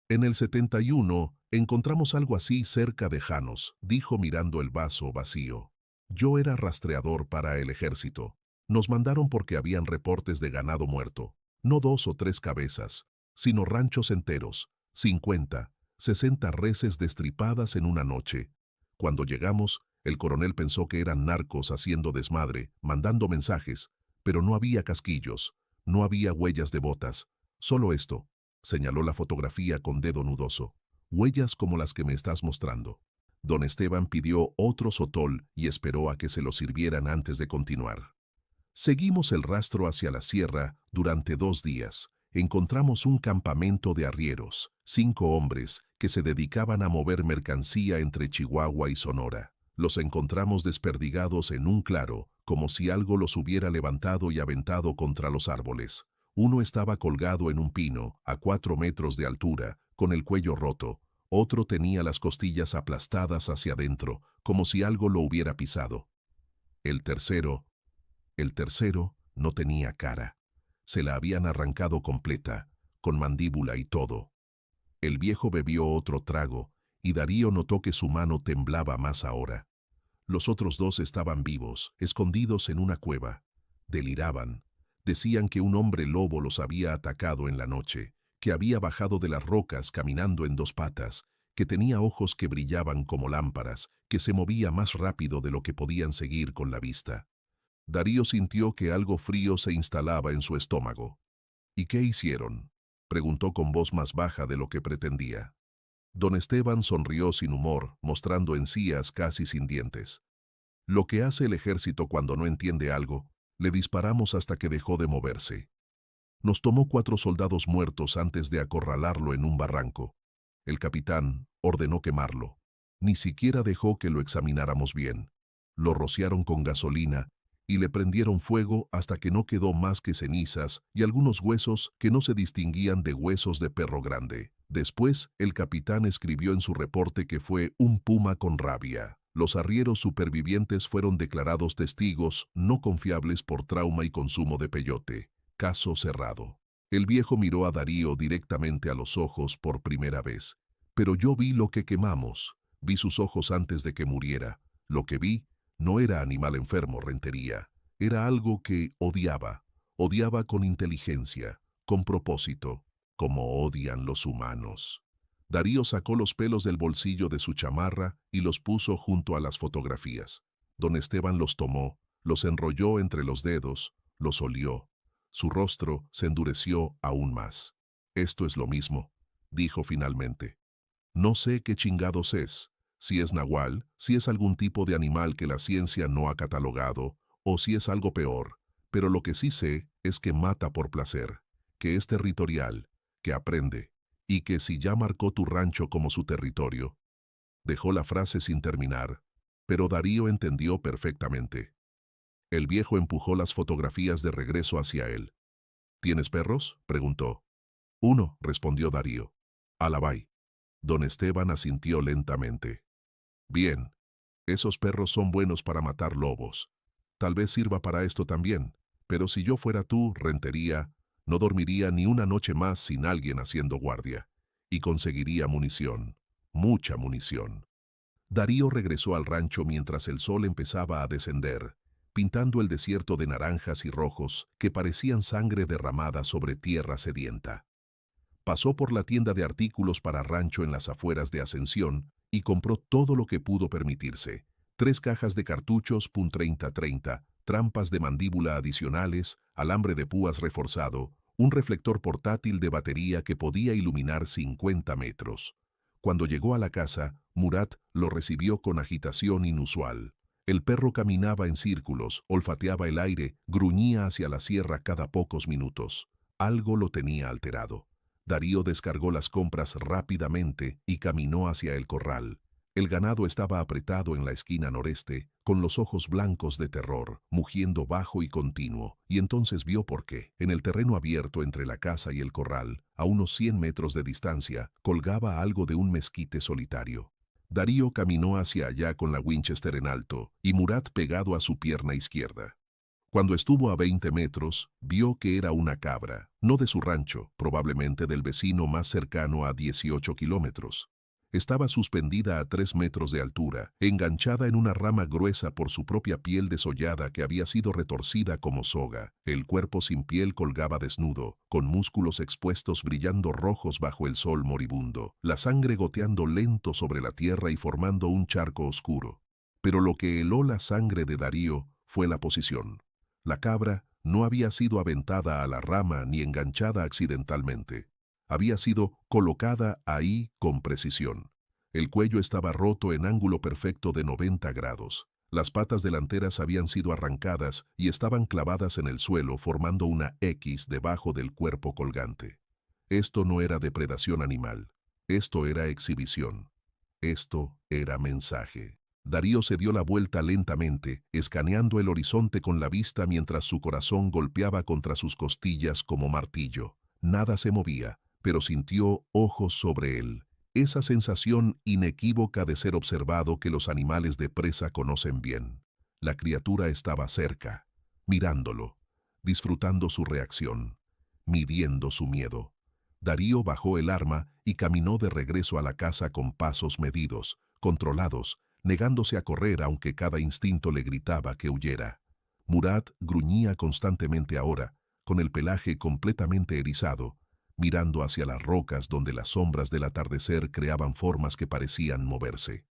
En el 71 encontramos algo así cerca de Janos, dijo mirando el vaso vacío. Yo era rastreador para el ejército. Nos mandaron porque habían reportes de ganado muerto, no 2 o 3 cabezas, sino ranchos enteros, 50, 60 reses destripadas en una noche. Cuando llegamos, el coronel pensó que eran narcos haciendo desmadre, mandando mensajes, pero no había casquillos, no había huellas de botas, solo esto, señaló la fotografía con dedo nudoso, huellas como las que me estás mostrando. Don Esteban pidió otro sotol y esperó a que se lo sirvieran antes de continuar. Seguimos el rastro hacia la sierra durante 2 días. Encontramos un campamento de arrieros, 5 hombres que se dedicaban a mover mercancía entre Chihuahua y Sonora. Los encontramos desperdigados en un claro, como si algo los hubiera levantado y aventado contra los árboles. Uno estaba colgado en un pino, a 4 metros de altura, con el cuello roto. Otro tenía las costillas aplastadas hacia adentro, como si algo lo hubiera pisado. El tercero no tenía cara. Se la habían arrancado completa, con mandíbula y todo. El viejo bebió otro trago, y Darío notó que su mano temblaba más ahora. Los otros 2 estaban vivos, escondidos en una cueva. Deliraban. Decían que un hombre lobo los había atacado en la noche, que había bajado de las rocas caminando en 2 patas, que tenía ojos que brillaban como lámparas, que se movía más rápido de lo que podían seguir con la vista. Darío sintió que algo frío se instalaba en su estómago. ¿Y qué hicieron?, preguntó con voz más baja de lo que pretendía. Don Esteban sonrió sin humor, mostrando encías casi sin dientes. Lo que hace el ejército cuando no entiende algo, le disparamos hasta que dejó de moverse. Nos tomó 4 soldados muertos antes de acorralarlo en un barranco. El capitán ordenó quemarlo. Ni siquiera dejó que lo examináramos bien. Lo rociaron con gasolina y le prendieron fuego hasta que no quedó más que cenizas y algunos huesos que no se distinguían de huesos de perro grande. Después, el capitán escribió en su reporte que fue un puma con rabia. Los arrieros supervivientes fueron declarados testigos no confiables por trauma y consumo de peyote. Caso cerrado. El viejo miró a Darío directamente a los ojos por primera vez. Pero yo vi lo que quemamos. Vi sus ojos antes de que muriera. Lo que vi no era animal enfermo, Rentería. Era algo que odiaba. Odiaba con inteligencia, con propósito, como odian los humanos. Darío sacó los pelos del bolsillo de su chamarra y los puso junto a las fotografías. Don Esteban los tomó, los enrolló entre los dedos, los olió. Su rostro se endureció aún más. Esto es lo mismo, dijo finalmente. No sé qué chingados es, si es nahual, si es algún tipo de animal que la ciencia no ha catalogado, o si es algo peor, pero lo que sí sé es que mata por placer, que es territorial, que aprende, y que si ya marcó tu rancho como su territorio. Dejó la frase sin terminar, pero Darío entendió perfectamente. El viejo empujó las fotografías de regreso hacia él. ¿Tienes perros?, preguntó. Uno, respondió Darío. Alabay. Don Esteban asintió lentamente. Bien, esos perros son buenos para matar lobos. Tal vez sirva para esto también, pero si yo fuera tú, Rentería, no dormiría ni una noche más sin alguien haciendo guardia, y conseguiría munición, mucha munición. Darío regresó al rancho mientras el sol empezaba a descender, pintando el desierto de naranjas y rojos que parecían sangre derramada sobre tierra sedienta. Pasó por la tienda de artículos para rancho en las afueras de Ascensión y compró todo lo que pudo permitirse. 3 cajas de cartuchos .30-30, trampas de mandíbula adicionales, alambre de púas reforzado, un reflector portátil de batería que podía iluminar 50 metros. Cuando llegó a la casa, Murat lo recibió con agitación inusual. El perro caminaba en círculos, olfateaba el aire, gruñía hacia la sierra cada pocos minutos. Algo lo tenía alterado. Darío descargó las compras rápidamente y caminó hacia el corral. El ganado estaba apretado en la esquina noreste, con los ojos blancos de terror, mugiendo bajo y continuo, y entonces vio por qué. En el terreno abierto entre la casa y el corral, a unos 100 metros de distancia, colgaba algo de un mezquite solitario. Darío caminó hacia allá con la Winchester en alto, y Murat pegado a su pierna izquierda. Cuando estuvo a 20 metros, vio que era una cabra, no de su rancho, probablemente del vecino más cercano a 18 kilómetros. Estaba suspendida a 3 metros de altura, enganchada en una rama gruesa por su propia piel desollada que había sido retorcida como soga. El cuerpo sin piel colgaba desnudo, con músculos expuestos brillando rojos bajo el sol moribundo, la sangre goteando lento sobre la tierra y formando un charco oscuro. Pero lo que heló la sangre de Darío fue la posición. La cabra no había sido aventada a la rama ni enganchada accidentalmente. Había sido colocada ahí con precisión. El cuello estaba roto en ángulo perfecto de 90 grados. Las patas delanteras habían sido arrancadas y estaban clavadas en el suelo formando una X debajo del cuerpo colgante. Esto no era depredación animal. Esto era exhibición. Esto era mensaje. Darío se dio la vuelta lentamente, escaneando el horizonte con la vista mientras su corazón golpeaba contra sus costillas como martillo. Nada se movía, pero sintió ojos sobre él. Esa sensación inequívoca de ser observado que los animales de presa conocen bien. La criatura estaba cerca, mirándolo, disfrutando su reacción, midiendo su miedo. Darío bajó el arma y caminó de regreso a la casa con pasos medidos, controlados, negándose a correr aunque cada instinto le gritaba que huyera. Murat gruñía constantemente ahora, con el pelaje completamente erizado, mirando hacia las rocas donde las sombras del atardecer creaban formas que parecían moverse.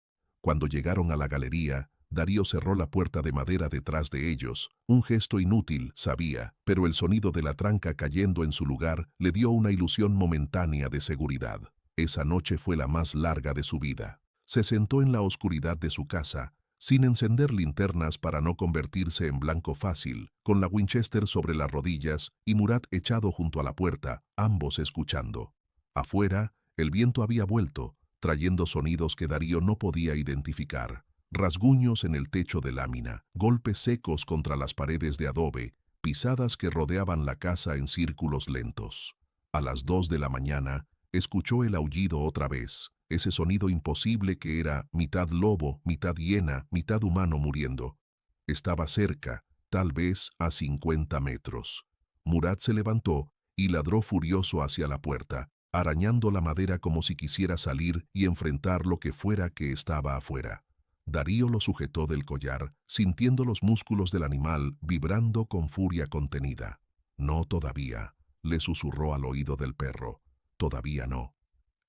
Cuando llegaron a la galería, Darío cerró la puerta de madera detrás de ellos, un gesto inútil, sabía, pero el sonido de la tranca cayendo en su lugar le dio una ilusión momentánea de seguridad. Esa noche fue la más larga de su vida. Se sentó en la oscuridad de su casa, sin encender linternas para no convertirse en blanco fácil, con la Winchester sobre las rodillas y Murat echado junto a la puerta, ambos escuchando. Afuera, el viento había vuelto, trayendo sonidos que Darío no podía identificar. Rasguños en el techo de lámina, golpes secos contra las paredes de adobe, pisadas que rodeaban la casa en círculos lentos. A las 2 de la mañana, escuchó el aullido otra vez, ese sonido imposible que era mitad lobo, mitad hiena, mitad humano muriendo. Estaba cerca, tal vez a 50 metros. Murat se levantó y ladró furioso hacia la puerta, arañando la madera como si quisiera salir y enfrentar lo que fuera que estaba afuera. Darío lo sujetó del collar, sintiendo los músculos del animal vibrando con furia contenida. «No todavía», le susurró al oído del perro. «Todavía no».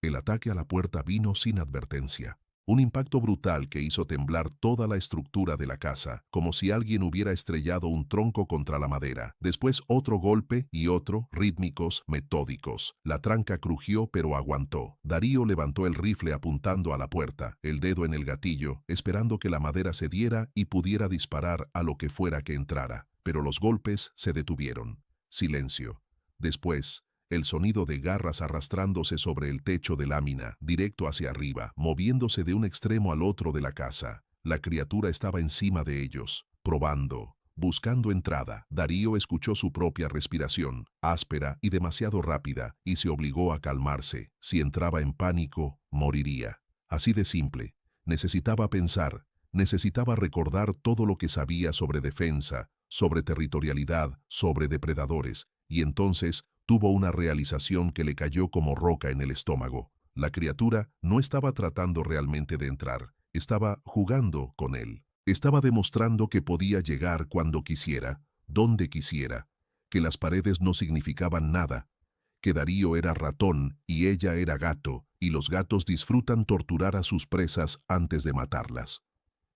El ataque a la puerta vino sin advertencia. Un impacto brutal que hizo temblar toda la estructura de la casa, como si alguien hubiera estrellado un tronco contra la madera. Después otro golpe y otro, rítmicos, metódicos. La tranca crujió pero aguantó. Darío levantó el rifle apuntando a la puerta, el dedo en el gatillo, esperando que la madera cediera y pudiera disparar a lo que fuera que entrara. Pero los golpes se detuvieron. Silencio. Después, el sonido de garras arrastrándose sobre el techo de lámina, directo hacia arriba, moviéndose de un extremo al otro de la casa. La criatura estaba encima de ellos, probando, buscando entrada. Darío escuchó su propia respiración, áspera y demasiado rápida, y se obligó a calmarse. Si entraba en pánico, moriría. Así de simple. Necesitaba pensar, necesitaba recordar todo lo que sabía sobre defensa, sobre territorialidad, sobre depredadores, y entonces tuvo una realización que le cayó como roca en el estómago. La criatura no estaba tratando realmente de entrar, estaba jugando con él. Estaba demostrando que podía llegar cuando quisiera, donde quisiera, que las paredes no significaban nada, que Darío era ratón y ella era gato, y los gatos disfrutan torturar a sus presas antes de matarlas.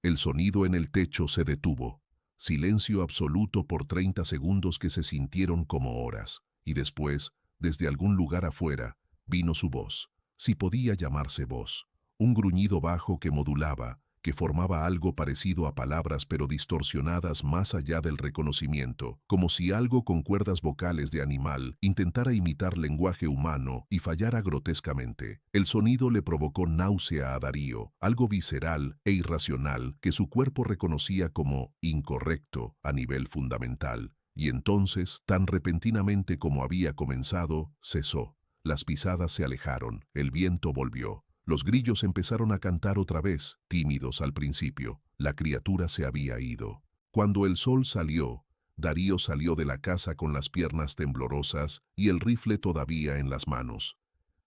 El sonido en el techo se detuvo. Silencio absoluto por 30 segundos que se sintieron como horas. Y después, desde algún lugar afuera, vino su voz. si podía llamarse voz, un gruñido bajo que modulaba, que formaba algo parecido a palabras pero distorsionadas más allá del reconocimiento, como si algo con cuerdas vocales de animal intentara imitar lenguaje humano y fallara grotescamente. El sonido le provocó náusea a Darío, algo visceral e irracional que su cuerpo reconocía como incorrecto a nivel fundamental. Y entonces, tan repentinamente como había comenzado, cesó. Las pisadas se alejaron, el viento volvió. Los grillos empezaron a cantar otra vez, tímidos al principio. La criatura se había ido. Cuando el sol salió, Darío salió de la casa con las piernas temblorosas y el rifle todavía en las manos.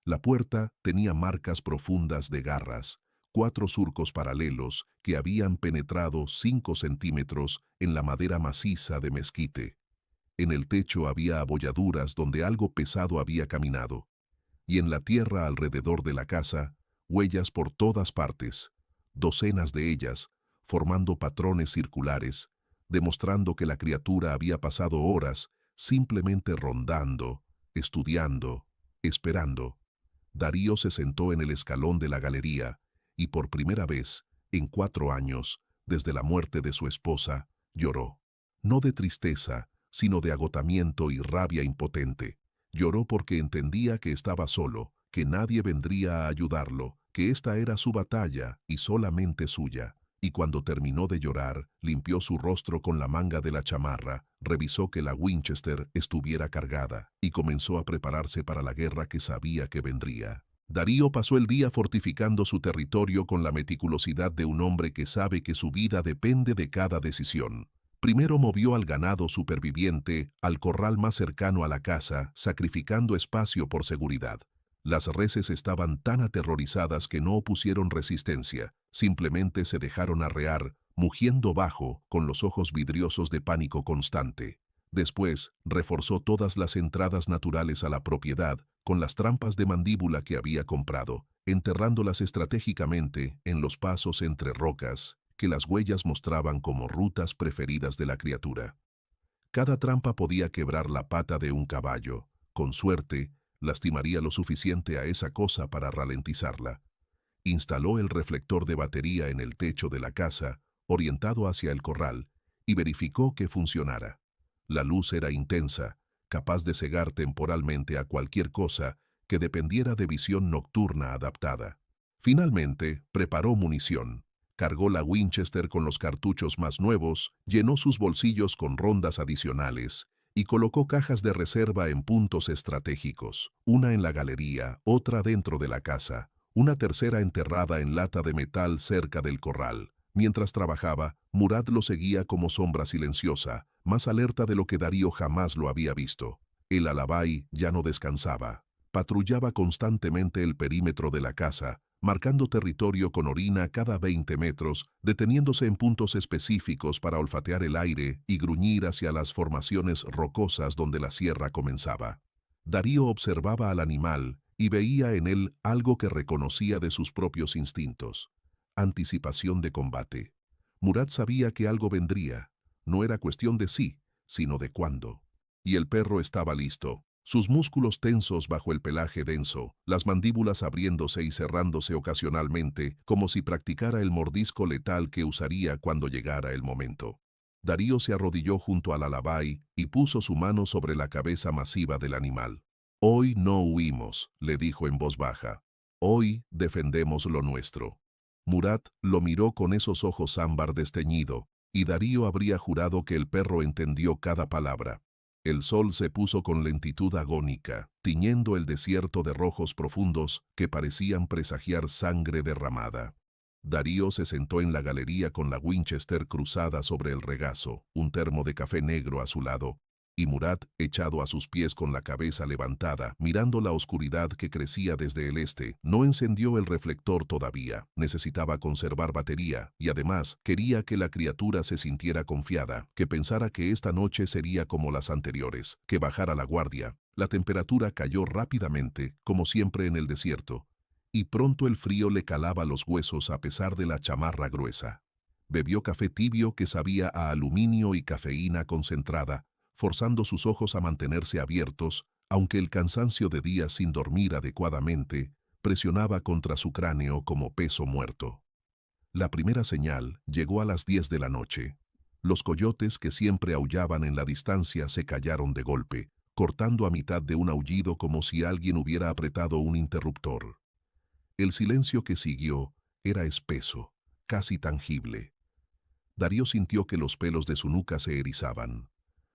La puerta tenía marcas profundas de garras, 4 surcos paralelos que habían penetrado 5 centímetros en la madera maciza de mezquite. En el techo había abolladuras donde algo pesado había caminado. Y en la tierra alrededor de la casa, huellas por todas partes, docenas de ellas, formando patrones circulares, demostrando que la criatura había pasado horas simplemente rondando, estudiando, esperando. Darío se sentó en el escalón de la galería y por primera vez, en 4 años, desde la muerte de su esposa, lloró. No de tristeza, sino de agotamiento y rabia impotente. Lloró porque entendía que estaba solo, que nadie vendría a ayudarlo, que esta era su batalla y solamente suya. Y cuando terminó de llorar, limpió su rostro con la manga de la chamarra, revisó que la Winchester estuviera cargada y comenzó a prepararse para la guerra que sabía que vendría. Darío pasó el día fortificando su territorio con la meticulosidad de un hombre que sabe que su vida depende de cada decisión. Primero movió al ganado superviviente al corral más cercano a la casa, sacrificando espacio por seguridad. Las reses estaban tan aterrorizadas que no opusieron resistencia, simplemente se dejaron arrear, mugiendo bajo, con los ojos vidriosos de pánico constante. Después, reforzó todas las entradas naturales a la propiedad con las trampas de mandíbula que había comprado, enterrándolas estratégicamente en los pasos entre rocas, que las huellas mostraban como rutas preferidas de la criatura. Cada trampa podía quebrar la pata de un caballo. Con suerte, lastimaría lo suficiente a esa cosa para ralentizarla. Instaló el reflector de batería en el techo de la casa, orientado hacia el corral, y verificó que funcionara. La luz era intensa, capaz de cegar temporalmente a cualquier cosa que dependiera de visión nocturna adaptada. Finalmente, preparó munición. Cargó la Winchester con los cartuchos más nuevos, llenó sus bolsillos con rondas adicionales y colocó cajas de reserva en puntos estratégicos, una en la galería, otra dentro de la casa, una tercera enterrada en lata de metal cerca del corral. Mientras trabajaba, Murad lo seguía como sombra silenciosa, más alerta de lo que Darío jamás lo había visto. El alabay ya no descansaba. Patrullaba constantemente el perímetro de la casa, marcando territorio con orina cada 20 metros, deteniéndose en puntos específicos para olfatear el aire y gruñir hacia las formaciones rocosas donde la sierra comenzaba. Darío observaba al animal y veía en él algo que reconocía de sus propios instintos. Anticipación de combate. Murad sabía que algo vendría. No era cuestión de sí, sino de cuándo. Y el perro estaba listo. Sus músculos tensos bajo el pelaje denso, las mandíbulas abriéndose y cerrándose ocasionalmente, como si practicara el mordisco letal que usaría cuando llegara el momento. Darío se arrodilló junto al alabay y puso su mano sobre la cabeza masiva del animal. «Hoy no huimos», le dijo en voz baja. «Hoy defendemos lo nuestro». Murad lo miró con esos ojos ámbar desteñido, y Darío habría jurado que el perro entendió cada palabra. El sol se puso con lentitud agónica, tiñendo el desierto de rojos profundos que parecían presagiar sangre derramada. Darío se sentó en la galería con la Winchester cruzada sobre el regazo, un termo de café negro a su lado, y Murad echado a sus pies con la cabeza levantada, mirando la oscuridad que crecía desde el este. No encendió el reflector todavía, necesitaba conservar batería, y además quería que la criatura se sintiera confiada, que pensara que esta noche sería como las anteriores, que bajara la guardia. La temperatura cayó rápidamente, como siempre en el desierto, y pronto el frío le calaba los huesos a pesar de la chamarra gruesa. Bebió café tibio que sabía a aluminio y cafeína concentrada, forzando sus ojos a mantenerse abiertos, aunque el cansancio de días sin dormir adecuadamente Presionaba contra su cráneo como peso muerto. La primera señal llegó a las 10 de la noche. Los coyotes que siempre aullaban en la distancia se callaron de golpe, cortando a mitad de un aullido como si alguien hubiera apretado un interruptor. El silencio que siguió era espeso, casi tangible. Darío sintió que los pelos de su nuca se erizaban.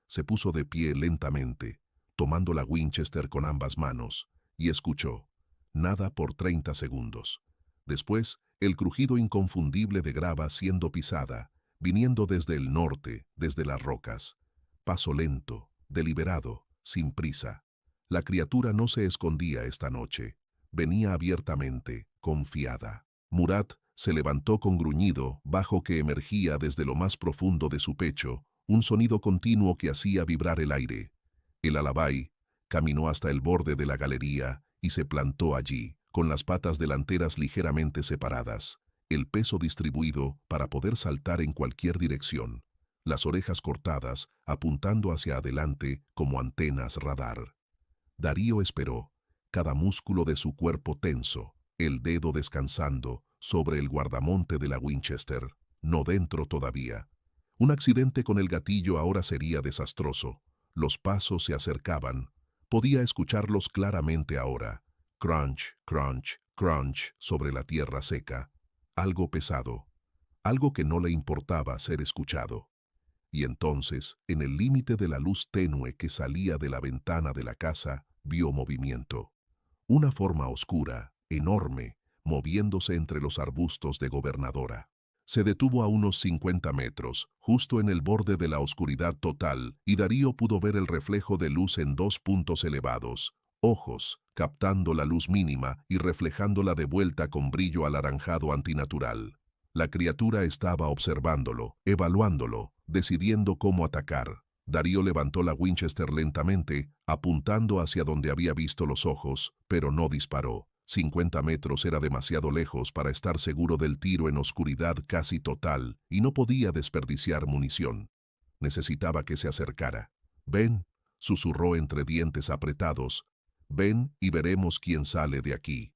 Se puso de pie lentamente, tomando la Winchester con ambas manos, y escuchó. Nada por 30 segundos. Después, el crujido inconfundible de grava siendo pisada, viniendo desde el norte, desde las rocas. Paso lento, deliberado, sin prisa. La criatura no se escondía esta noche. Venía abiertamente, confiada. Murat se levantó con gruñido, bajo que emergía desde lo más profundo de su pecho, un sonido continuo que hacía vibrar el aire. El alabay caminó hasta el borde de la galería y se plantó allí, con las patas delanteras ligeramente separadas, el peso distribuido para poder saltar en cualquier dirección, las orejas cortadas apuntando hacia adelante como antenas radar. Darío esperó, cada músculo de su cuerpo tenso, el dedo descansando sobre el guardamonte de la Winchester, no dentro todavía. Un accidente con el gatillo ahora sería desastroso. Los pasos se acercaban. Podía escucharlos claramente ahora. Crunch, crunch, crunch sobre la tierra seca. Algo pesado. Algo que no le importaba ser escuchado. Y entonces, en el límite de la luz tenue que salía de la ventana de la casa, vio movimiento. Una forma oscura, enorme, moviéndose entre los arbustos de Gobernadora. Se detuvo a unos 50 metros, justo en el borde de la oscuridad total, y Darío pudo ver el reflejo de luz en 2 puntos elevados, ojos, captando la luz mínima y reflejándola de vuelta con brillo alaranjado antinatural. La criatura estaba observándolo, evaluándolo, decidiendo cómo atacar. Darío levantó la Winchester lentamente, apuntando hacia donde había visto los ojos, pero no disparó. 50 metros era demasiado lejos para estar seguro del tiro en oscuridad casi total y no podía desperdiciar munición. Necesitaba que se acercara. «Ven», susurró entre dientes apretados. «Ven y veremos quién sale de aquí».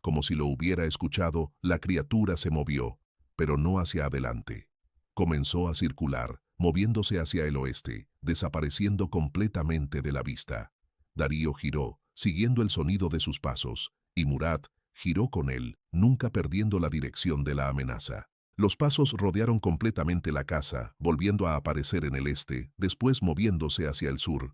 Como si lo hubiera escuchado, la criatura se movió, pero no hacia adelante. Comenzó a circular, moviéndose hacia el oeste, desapareciendo completamente de la vista. Darío giró, siguiendo el sonido de sus pasos, y Murat giró con él, nunca perdiendo la dirección de la amenaza. Los pasos rodearon completamente la casa, volviendo a aparecer en el este, después moviéndose hacia el sur.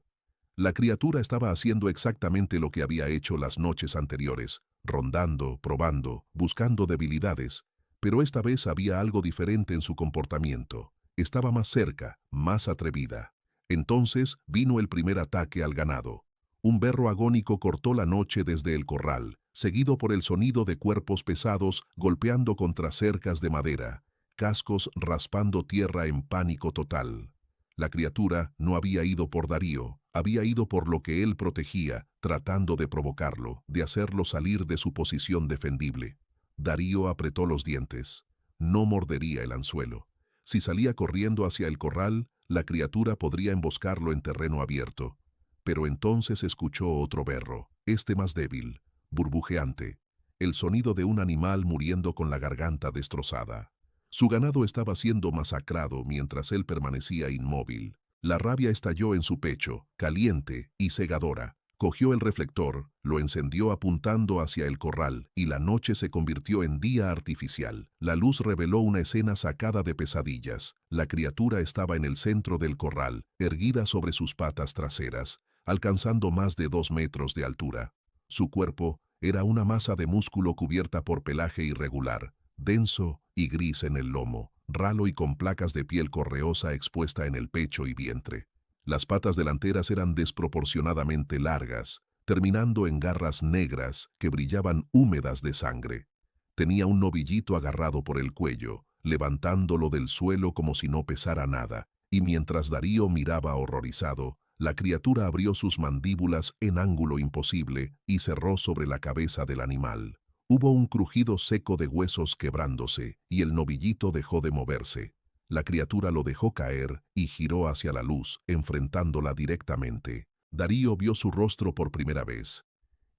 La criatura estaba haciendo exactamente lo que había hecho las noches anteriores, rondando, probando, buscando debilidades, pero esta vez había algo diferente en su comportamiento. Estaba más cerca, más atrevida. Entonces vino el primer ataque al ganado. Un berro agónico cortó la noche desde el corral, seguido por el sonido de cuerpos pesados golpeando contra cercas de madera, cascos raspando tierra en pánico total. La criatura no había ido por Darío, había ido por lo que él protegía, tratando de provocarlo, de hacerlo salir de su posición defendible. Darío apretó los dientes. No mordería el anzuelo. Si salía corriendo hacia el corral, la criatura podría emboscarlo en terreno abierto. Pero entonces escuchó otro berro, este más débil, burbujeante, el sonido de un animal muriendo con la garganta destrozada. Su ganado estaba siendo masacrado mientras él permanecía inmóvil. La rabia estalló en su pecho, caliente y cegadora. Cogió el reflector, lo encendió apuntando hacia el corral, y la noche se convirtió en día artificial. La luz reveló una escena sacada de pesadillas. La criatura estaba en el centro del corral, erguida sobre sus patas traseras, alcanzando más de 2 metros de altura. Su cuerpo era una masa de músculo cubierta por pelaje irregular, denso y gris en el lomo, ralo y con placas de piel correosa expuesta en el pecho y vientre. Las patas delanteras eran desproporcionadamente largas, terminando en garras negras que brillaban húmedas de sangre. Tenía un novillito agarrado por el cuello, levantándolo del suelo como si no pesara nada, y mientras Darío miraba horrorizado, la criatura abrió sus mandíbulas en ángulo imposible y cerró sobre la cabeza del animal. Hubo un crujido seco de huesos quebrándose, y el novillito dejó de moverse. La criatura lo dejó caer y giró hacia la luz, enfrentándola directamente. Darío vio su rostro por primera vez.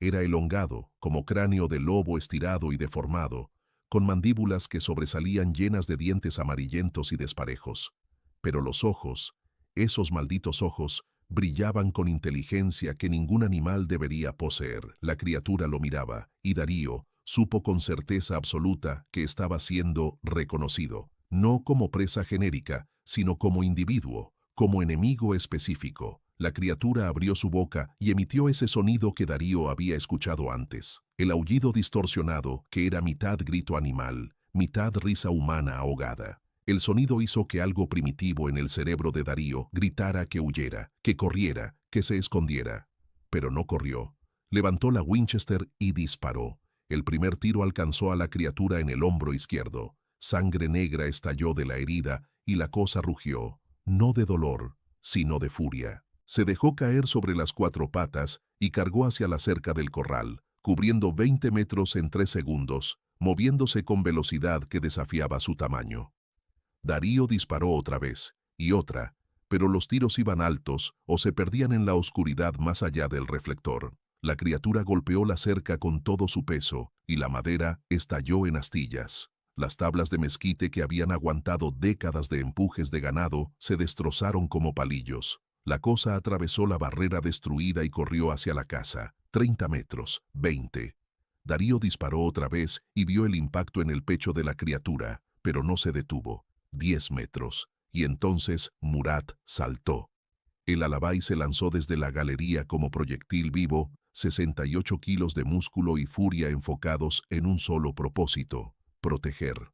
Era elongado, como cráneo de lobo estirado y deformado, con mandíbulas que sobresalían llenas de dientes amarillentos y desparejos. Pero los ojos, esos malditos ojos, brillaban con inteligencia que ningún animal debería poseer. La criatura lo miraba, y Darío supo con certeza absoluta que estaba siendo reconocido, no como presa genérica, sino como individuo, como enemigo específico. La criatura abrió su boca y emitió ese sonido que Darío había escuchado antes. El aullido distorsionado, que era mitad grito animal, mitad risa humana ahogada. El sonido hizo que algo primitivo en el cerebro de Darío gritara que huyera, que corriera, que se escondiera. Pero no corrió. Levantó la Winchester y disparó. El primer tiro alcanzó a la criatura en el hombro izquierdo. Sangre negra estalló de la herida y la cosa rugió, no de dolor, sino de furia. Se dejó caer sobre las cuatro patas y cargó hacia la cerca del corral, cubriendo 20 metros en 3 segundos, moviéndose con velocidad que desafiaba su tamaño. Darío disparó otra vez, y otra, pero los tiros iban altos o se perdían en la oscuridad más allá del reflector. La criatura golpeó la cerca con todo su peso, y la madera estalló en astillas. Las tablas de mezquite que habían aguantado décadas de empujes de ganado se destrozaron como palillos. La cosa atravesó la barrera destruida y corrió hacia la casa. 30 metros, 20. Darío disparó otra vez y vio el impacto en el pecho de la criatura, pero no se detuvo. 10 metros, y entonces Murat saltó. El alabay se lanzó desde la galería como proyectil vivo, 68 kilos de músculo y furia enfocados en un solo propósito: proteger.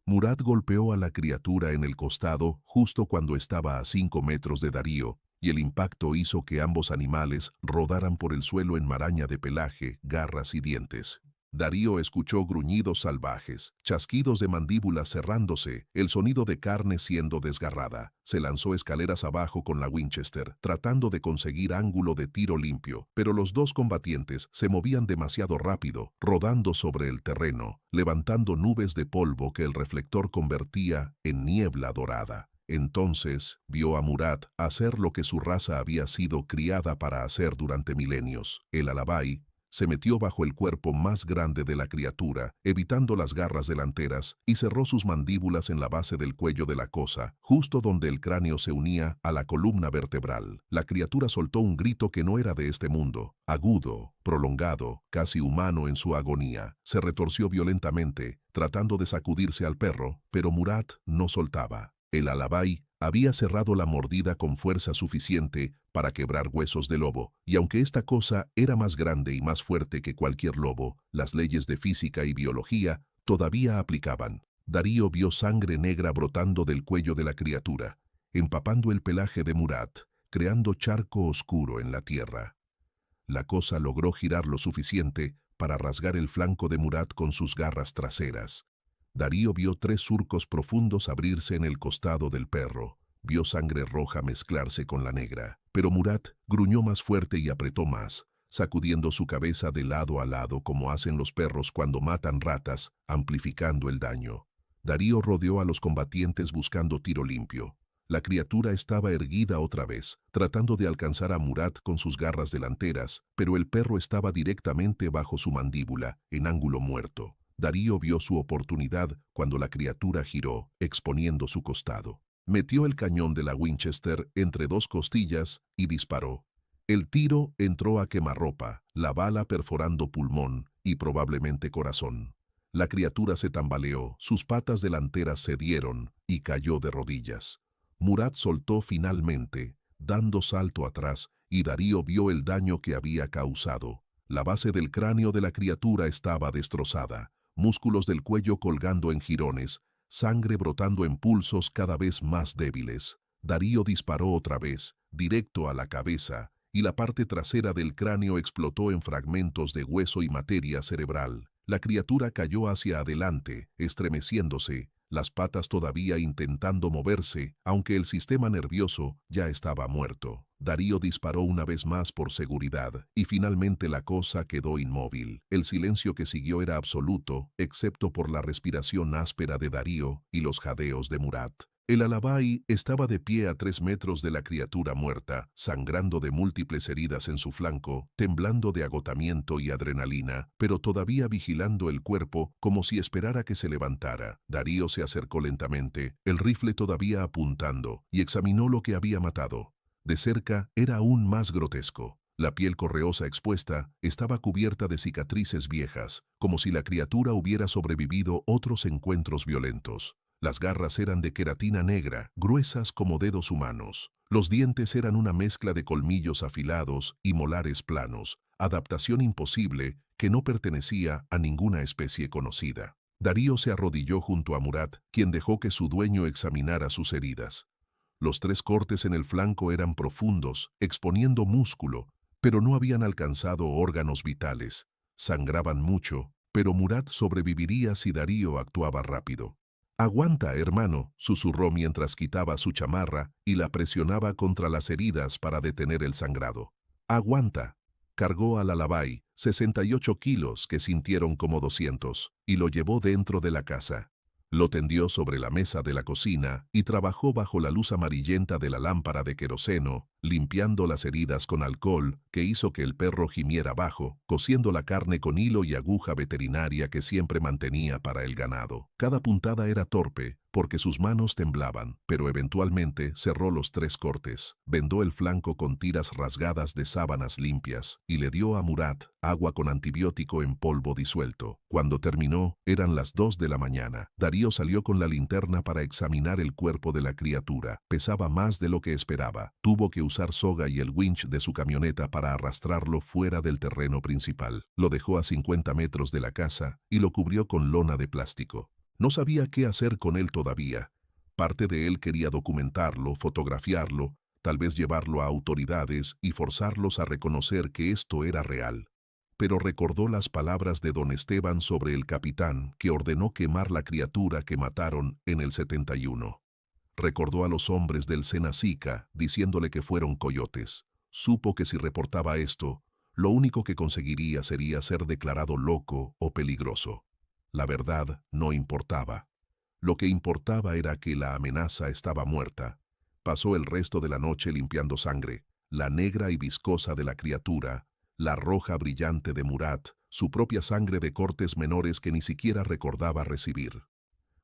Murat golpeó a la criatura en el costado justo cuando estaba a 5 metros de Darío, y el impacto hizo que ambos animales rodaran por el suelo en maraña de pelaje, garras y dientes. Darío escuchó gruñidos salvajes, chasquidos de mandíbulas cerrándose, el sonido de carne siendo desgarrada. Se lanzó escaleras abajo con la Winchester, tratando de conseguir ángulo de tiro limpio, pero los dos combatientes se movían demasiado rápido, rodando sobre el terreno, levantando nubes de polvo que el reflector convertía en niebla dorada. Entonces vio a Murat hacer lo que su raza había sido criada para hacer durante milenios. El alabay se metió bajo el cuerpo más grande de la criatura, evitando las garras delanteras, y cerró sus mandíbulas en la base del cuello de la cosa, justo donde el cráneo se unía a la columna vertebral. La criatura soltó un grito que no era de este mundo, agudo, prolongado, casi humano en su agonía. Se retorció violentamente, tratando de sacudirse al perro, pero Murat no soltaba. El alabay había cerrado la mordida con fuerza suficiente para quebrar huesos de lobo, y aunque esta cosa era más grande y más fuerte que cualquier lobo, las leyes de física y biología todavía aplicaban. Darío vio sangre negra brotando del cuello de la criatura, empapando el pelaje de Murat, creando charco oscuro en la tierra. La cosa logró girar lo suficiente para rasgar el flanco de Murat con sus garras traseras. Darío vio 3 surcos profundos abrirse en el costado del perro. Vio sangre roja mezclarse con la negra. Pero Murat gruñó más fuerte y apretó más, sacudiendo su cabeza de lado a lado como hacen los perros cuando matan ratas, amplificando el daño. Darío rodeó a los combatientes buscando tiro limpio. La criatura estaba erguida otra vez, tratando de alcanzar a Murat con sus garras delanteras, pero el perro estaba directamente bajo su mandíbula, en ángulo muerto. Darío vio su oportunidad cuando la criatura giró, exponiendo su costado. Metió el cañón de la Winchester entre 2 costillas y disparó. El tiro entró a quemarropa, la bala perforando pulmón y probablemente corazón. La criatura se tambaleó, sus patas delanteras cedieron y cayó de rodillas. Murat soltó finalmente, dando salto atrás, y Darío vio el daño que había causado. La base del cráneo de la criatura estaba destrozada, músculos del cuello colgando en jirones, sangre brotando en pulsos cada vez más débiles. Darío disparó otra vez, directo a la cabeza, y la parte trasera del cráneo explotó en fragmentos de hueso y materia cerebral. La criatura cayó hacia adelante, estremeciéndose, las patas todavía intentando moverse, aunque el sistema nervioso ya estaba muerto. Darío disparó una vez más por seguridad, y finalmente la cosa quedó inmóvil. El silencio que siguió era absoluto, excepto por la respiración áspera de Darío y los jadeos de Murat. El alabay estaba de pie a 3 metros de la criatura muerta, sangrando de múltiples heridas en su flanco, temblando de agotamiento y adrenalina, pero todavía vigilando el cuerpo como si esperara que se levantara. Darío se acercó lentamente, el rifle todavía apuntando, y examinó lo que había matado. De cerca era aún más grotesco. La piel correosa expuesta estaba cubierta de cicatrices viejas, como si la criatura hubiera sobrevivido otros encuentros violentos. Las garras eran de queratina negra, gruesas como dedos humanos. Los dientes eran una mezcla de colmillos afilados y molares planos, adaptación imposible que no pertenecía a ninguna especie conocida. Darío se arrodilló junto a Murat, quien dejó que su dueño examinara sus heridas. Los 3 cortes en el flanco eran profundos, exponiendo músculo, pero no habían alcanzado órganos vitales. Sangraban mucho, pero Murat sobreviviría si Darío actuaba rápido. «Aguanta, hermano», susurró mientras quitaba su chamarra y la presionaba contra las heridas para detener el sangrado. «Aguanta». Cargó al alabay, 68 kilos que sintieron como 200, y lo llevó dentro de la casa. Lo tendió sobre la mesa de la cocina y trabajó bajo la luz amarillenta de la lámpara de queroseno, limpiando las heridas con alcohol que hizo que el perro gimiera bajo, cosiendo la carne con hilo y aguja veterinaria que siempre mantenía para el ganado. Cada puntada era torpe, porque sus manos temblaban, pero eventualmente cerró los 3 cortes, vendó el flanco con tiras rasgadas de sábanas limpias y le dio a Murat agua con antibiótico en polvo disuelto. Cuando terminó, eran las 2 de la mañana. Darío salió con la linterna para examinar el cuerpo de la criatura. Pesaba más de lo que esperaba. Tuvo que usar soga y el winch de su camioneta para arrastrarlo fuera del terreno principal. Lo dejó a 50 metros de la casa y lo cubrió con lona de plástico. No sabía qué hacer con él todavía. Parte de él quería documentarlo, fotografiarlo, tal vez llevarlo a autoridades y forzarlos a reconocer que esto era real. Pero recordó las palabras de don Esteban sobre el capitán que ordenó quemar la criatura que mataron en el 71. Recordó a los hombres del Senacica diciéndole que fueron coyotes. Supo que si reportaba esto, lo único que conseguiría sería ser declarado loco o peligroso. La verdad no importaba. Lo que importaba era que la amenaza estaba muerta. Pasó el resto de la noche limpiando sangre, la negra y viscosa de la criatura, la roja brillante de Murat, su propia sangre de cortes menores que ni siquiera recordaba recibir.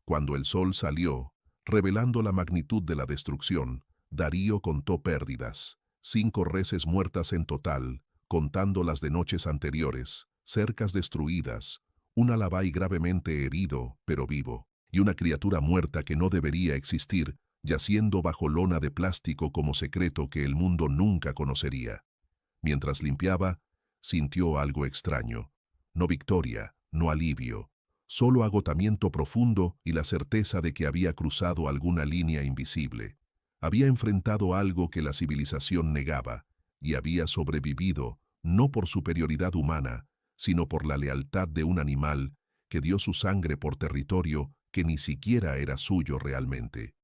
Cuando el sol salió, revelando la magnitud de la destrucción, Darío contó pérdidas. 5 reses muertas en total, contando las de noches anteriores, cercas destruidas, un alabay gravemente herido, pero vivo, y una criatura muerta que no debería existir, yaciendo bajo lona de plástico como secreto que el mundo nunca conocería. Mientras limpiaba, sintió algo extraño. No victoria, no alivio, solo agotamiento profundo y la certeza de que había cruzado alguna línea invisible. Había enfrentado algo que la civilización negaba, y había sobrevivido, no por superioridad humana, sino por la lealtad de un animal que dio su sangre por territorio que ni siquiera era suyo realmente.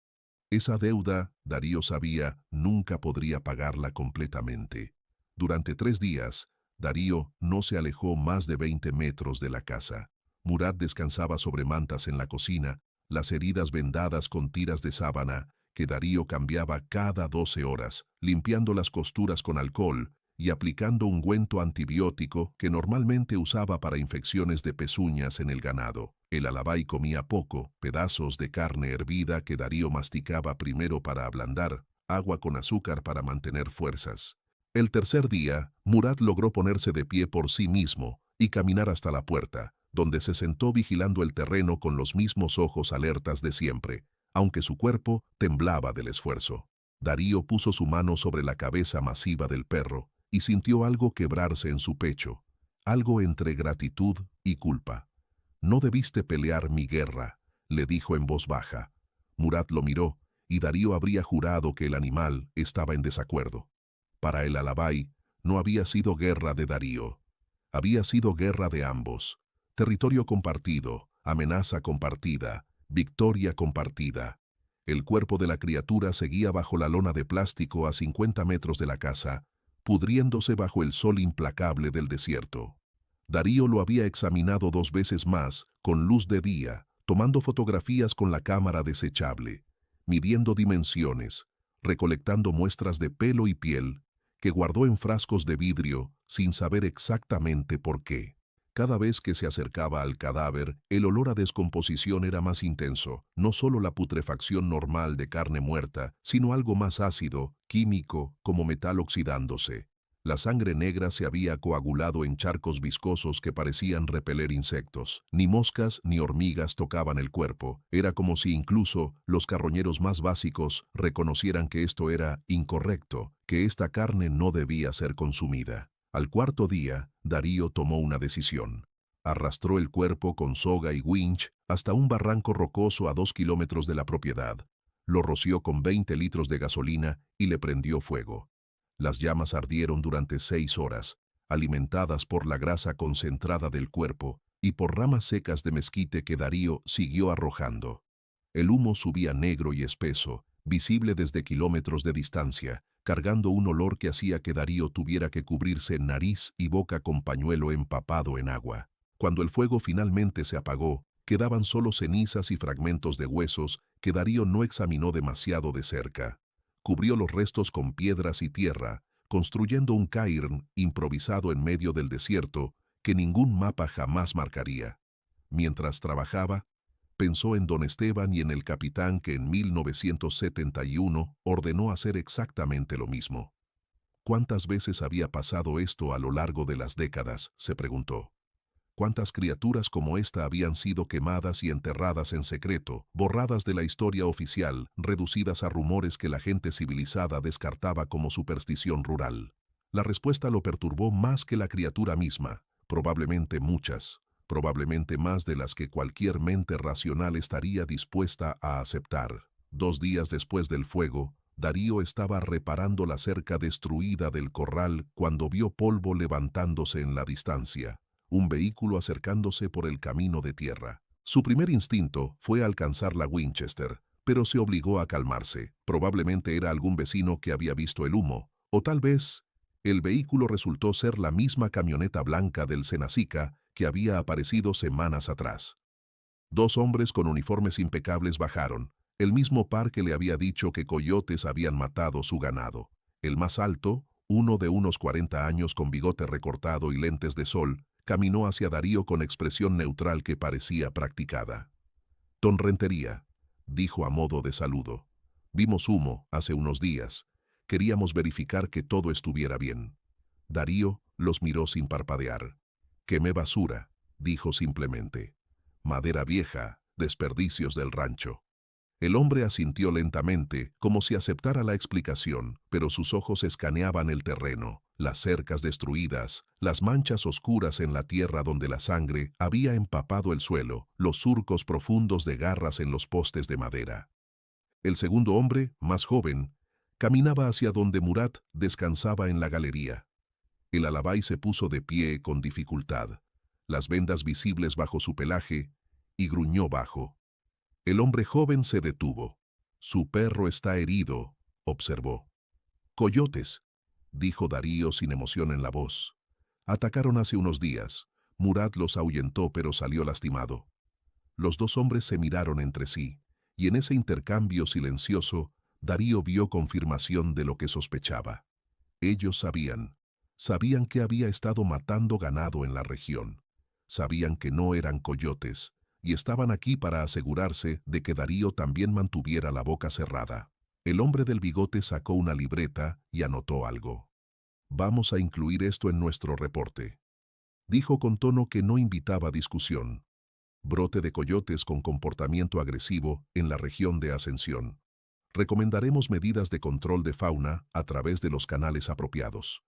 Esa deuda, Darío sabía, nunca podría pagarla completamente. Durante 3 días, Darío no se alejó más de 20 metros de la casa. Murat descansaba sobre mantas en la cocina, las heridas vendadas con tiras de sábana, que Darío cambiaba cada 12 horas, limpiando las costuras con alcohol y aplicando ungüento antibiótico que normalmente usaba para infecciones de pezuñas en el ganado. El alabay comía poco, pedazos de carne hervida que Darío masticaba primero para ablandar, agua con azúcar para mantener fuerzas. El tercer día, Murat logró ponerse de pie por sí mismo y caminar hasta la puerta, donde se sentó vigilando el terreno con los mismos ojos alertas de siempre, aunque su cuerpo temblaba del esfuerzo. Darío puso su mano sobre la cabeza masiva del perro y sintió algo quebrarse en su pecho, algo entre gratitud y culpa. «No debiste pelear mi guerra», le dijo en voz baja. Murat lo miró, y Darío habría jurado que el animal estaba en desacuerdo. Para el alabay, no había sido guerra de Darío. Había sido guerra de ambos. Territorio compartido, amenaza compartida, victoria compartida. El cuerpo de la criatura seguía bajo la lona de plástico a 50 metros de la casa, pudriéndose bajo el sol implacable del desierto. Darío lo había examinado 2 veces más, con luz de día, tomando fotografías con la cámara desechable. midiendo dimensiones, recolectando muestras de pelo y piel, que guardó en frascos de vidrio sin saber exactamente por qué. Cada vez que se acercaba al cadáver, el olor a descomposición era más intenso, no solo la putrefacción normal de carne muerta, sino algo más ácido, químico, como metal oxidándose. La sangre negra se había coagulado en charcos viscosos que parecían repeler insectos. Ni moscas ni hormigas tocaban el cuerpo. Era como si incluso los carroñeros más básicos reconocieran que esto era incorrecto, que esta carne no debía ser consumida. Al cuarto día, Darío tomó una decisión. Arrastró el cuerpo con soga y winch hasta un barranco rocoso a 2 kilómetros de la propiedad. Lo roció con 20 litros de gasolina y le prendió fuego. Las llamas ardieron durante 6 horas, alimentadas por la grasa concentrada del cuerpo y por ramas secas de mezquite que Darío siguió arrojando. El humo subía negro y espeso, visible desde kilómetros de distancia, cargando un olor que hacía que Darío tuviera que cubrirse nariz y boca con pañuelo empapado en agua. Cuando el fuego finalmente se apagó, quedaban solo cenizas y fragmentos de huesos que Darío no examinó demasiado de cerca. Cubrió los restos con piedras y tierra, construyendo un cairn improvisado en medio del desierto que ningún mapa jamás marcaría. Mientras trabajaba, pensó en don Esteban y en el capitán que en 1971 ordenó hacer exactamente lo mismo. ¿Cuántas veces había pasado esto a lo largo de las décadas?, se preguntó. ¿Cuántas criaturas como esta habían sido quemadas y enterradas en secreto, borradas de la historia oficial, reducidas a rumores que la gente civilizada descartaba como superstición rural? La respuesta lo perturbó más que la criatura misma, probablemente muchas, probablemente más de las que cualquier mente racional estaría dispuesta a aceptar. 2 días después del fuego, Darío estaba reparando la cerca destruida del corral cuando vio polvo levantándose en la distancia. Un vehículo acercándose por el camino de tierra. Su primer instinto fue alcanzar la Winchester, pero se obligó a calmarse. Probablemente era algún vecino que había visto el humo, o tal vez el vehículo resultó ser la misma camioneta blanca del Senacica que había aparecido semanas atrás. 2 hombres con uniformes impecables bajaron, el mismo par que le había dicho que coyotes habían matado su ganado. El más alto, uno de unos 40 años con bigote recortado y lentes de sol, caminó hacia Darío con expresión neutral que parecía practicada. «Don Rentería», dijo a modo de saludo. «Vimos humo hace unos días. Queríamos verificar que todo estuviera bien». Darío los miró sin parpadear. «Quemé basura», dijo simplemente. «Madera vieja, desperdicios del rancho». El hombre asintió lentamente, como si aceptara la explicación, pero sus ojos escaneaban el terreno, las cercas destruidas, las manchas oscuras en la tierra donde la sangre había empapado el suelo, los surcos profundos de garras en los postes de madera. El segundo hombre, más joven, caminaba hacia donde Murat descansaba en la galería. El alabay se puso de pie con dificultad, las vendas visibles bajo su pelaje, y gruñó bajo. El hombre joven se detuvo. «Su perro está herido», observó. «Coyotes», dijo Darío sin emoción en la voz. «Atacaron hace unos días. Murat los ahuyentó pero salió lastimado». Los 2 hombres se miraron entre sí, y en ese intercambio silencioso, Darío vio confirmación de lo que sospechaba. Ellos sabían que había estado matando ganado en la región. Sabían que no eran coyotes, y estaban aquí para asegurarse de que Darío también mantuviera la boca cerrada. El hombre del bigote sacó una libreta y anotó algo. «Vamos a incluir esto en nuestro reporte», dijo con tono que no invitaba a discusión. «Brote de coyotes con comportamiento agresivo en la región de Ascensión. Recomendaremos medidas de control de fauna a través de los canales apropiados».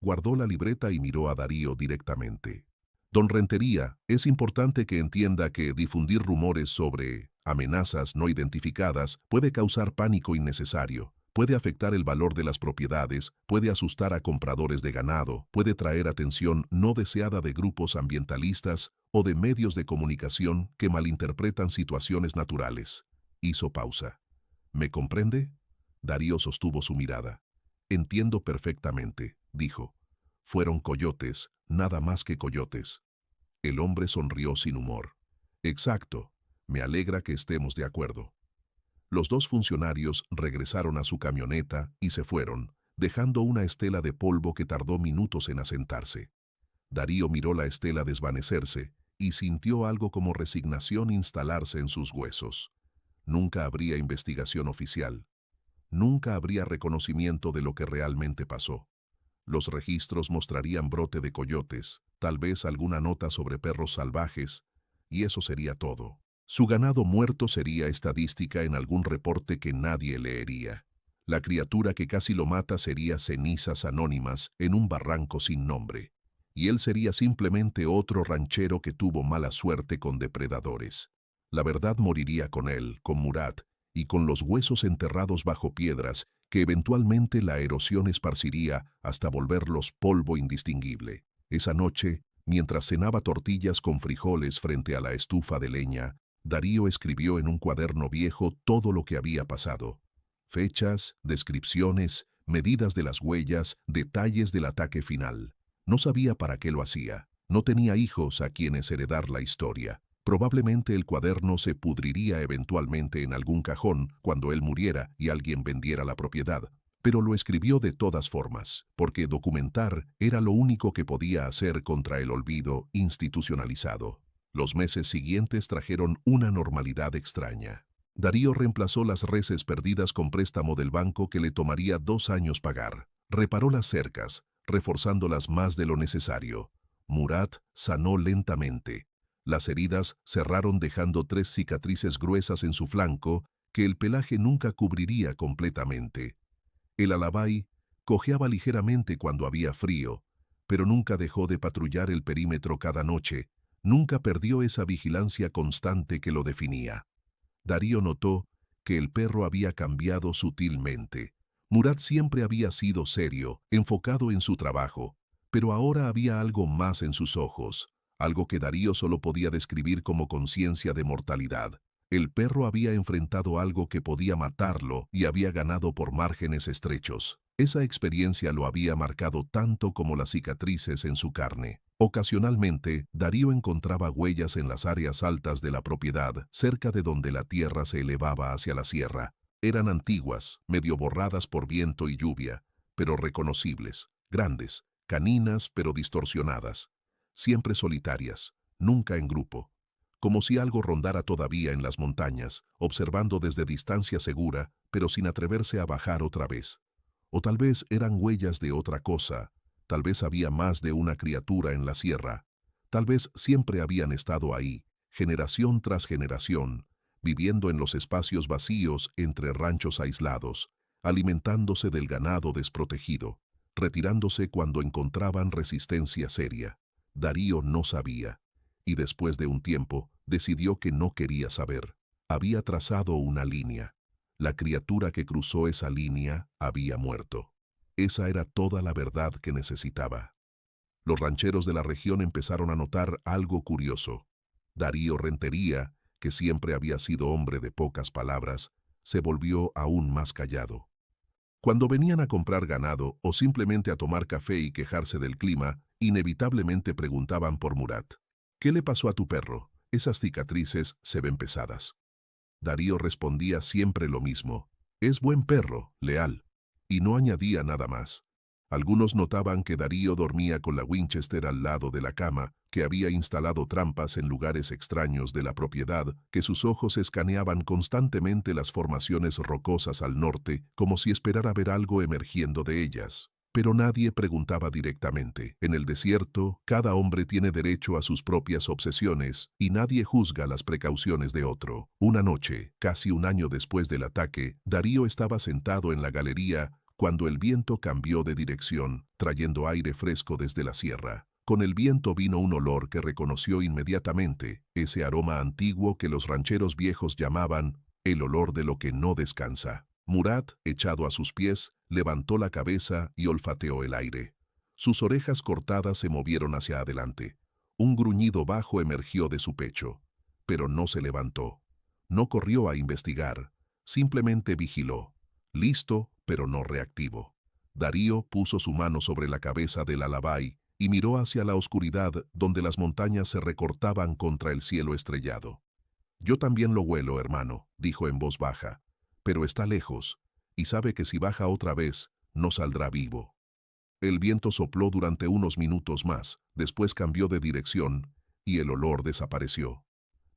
Guardó la libreta y miró a Darío directamente. «Don Rentería, es importante que entienda que difundir rumores sobre amenazas no identificadas puede causar pánico innecesario, puede afectar el valor de las propiedades, puede asustar a compradores de ganado, puede traer atención no deseada de grupos ambientalistas o de medios de comunicación que malinterpretan situaciones naturales». Hizo pausa. «¿Me comprende?». Darío sostuvo su mirada. «Entiendo perfectamente», dijo. «Fueron coyotes, nada más que coyotes». El hombre sonrió sin humor. «Exacto. Me alegra que estemos de acuerdo». Los dos funcionarios regresaron a su camioneta y se fueron, dejando una estela de polvo que tardó minutos en asentarse. Darío miró la estela desvanecerse y sintió algo como resignación instalarse en sus huesos. Nunca habría investigación oficial. Nunca habría reconocimiento de lo que realmente pasó. Los registros mostrarían brote de coyotes, tal vez alguna nota sobre perros salvajes, y eso sería todo. Su ganado muerto sería estadística en algún reporte que nadie leería. La criatura que casi lo mata sería cenizas anónimas en un barranco sin nombre. Y él sería simplemente otro ranchero que tuvo mala suerte con depredadores. La verdad moriría con él, con Murat, y con los huesos enterrados bajo piedras que eventualmente la erosión esparciría hasta volverlos polvo indistinguible. Esa noche, mientras cenaba tortillas con frijoles frente a la estufa de leña, Darío escribió en un cuaderno viejo todo lo que había pasado. Fechas, descripciones, medidas de las huellas, detalles del ataque final. No sabía para qué lo hacía. No tenía hijos a quienes heredar la historia. Probablemente el cuaderno se pudriría eventualmente en algún cajón cuando él muriera y alguien vendiera la propiedad. Pero lo escribió de todas formas, porque documentar era lo único que podía hacer contra el olvido institucionalizado. Los meses siguientes trajeron una normalidad extraña. Darío reemplazó las reses perdidas con préstamo del banco que le tomaría 2 años pagar. Reparó las cercas, reforzándolas más de lo necesario. Murat sanó lentamente. Las heridas cerraron dejando 3 cicatrices gruesas en su flanco que el pelaje nunca cubriría completamente. El alabay cojeaba ligeramente cuando había frío, pero nunca dejó de patrullar el perímetro cada noche, nunca perdió esa vigilancia constante que lo definía. Darío notó que el perro había cambiado sutilmente. Murat siempre había sido serio, enfocado en su trabajo, pero ahora había algo más en sus ojos, algo que Darío solo podía describir como conciencia de mortalidad. El perro había enfrentado algo que podía matarlo y había ganado por márgenes estrechos. Esa experiencia lo había marcado tanto como las cicatrices en su carne. Ocasionalmente, Darío encontraba huellas en las áreas altas de la propiedad, cerca de donde la tierra se elevaba hacia la sierra. Eran antiguas, medio borradas por viento y lluvia, pero reconocibles, grandes, caninas pero distorsionadas, siempre solitarias, nunca en grupo. Como si algo rondara todavía en las montañas, observando desde distancia segura, pero sin atreverse a bajar otra vez. O tal vez eran huellas de otra cosa, tal vez había más de una criatura en la sierra, tal vez siempre habían estado ahí, generación tras generación, viviendo en los espacios vacíos entre ranchos aislados, alimentándose del ganado desprotegido, retirándose cuando encontraban resistencia seria. Darío no sabía. Y después de un tiempo, decidió que no quería saber. Había trazado una línea. La criatura que cruzó esa línea había muerto. Esa era toda la verdad que necesitaba. Los rancheros de la región empezaron a notar algo curioso. Darío Rentería, que siempre había sido hombre de pocas palabras, se volvió aún más callado. Cuando venían a comprar ganado o simplemente a tomar café y quejarse del clima, inevitablemente preguntaban por Murat. ¿Qué le pasó a tu perro? Esas cicatrices se ven pesadas. Darío respondía siempre lo mismo. Es buen perro, leal. Y no añadía nada más. Algunos notaban que Darío dormía con la Winchester al lado de la cama, que había instalado trampas en lugares extraños de la propiedad, que sus ojos escaneaban constantemente las formaciones rocosas al norte, como si esperara ver algo emergiendo de ellas. Pero nadie preguntaba directamente. En el desierto, cada hombre tiene derecho a sus propias obsesiones y nadie juzga las precauciones de otro. Una noche, casi un año después del ataque, Darío estaba sentado en la galería cuando el viento cambió de dirección, trayendo aire fresco desde la sierra. Con el viento vino un olor que reconoció inmediatamente, ese aroma antiguo que los rancheros viejos llamaban el olor de lo que no descansa. Murat, echado a sus pies, levantó la cabeza y olfateó el aire. Sus orejas cortadas se movieron hacia adelante. Un gruñido bajo emergió de su pecho, pero no se levantó. No corrió a investigar, simplemente vigiló. Listo, pero no reactivo. Darío puso su mano sobre la cabeza del alabay y miró hacia la oscuridad donde las montañas se recortaban contra el cielo estrellado. Yo también lo huelo, hermano, dijo en voz baja. pero está lejos, y sabe que si baja otra vez, no saldrá vivo. El viento sopló durante unos minutos más, después cambió de dirección, y el olor desapareció.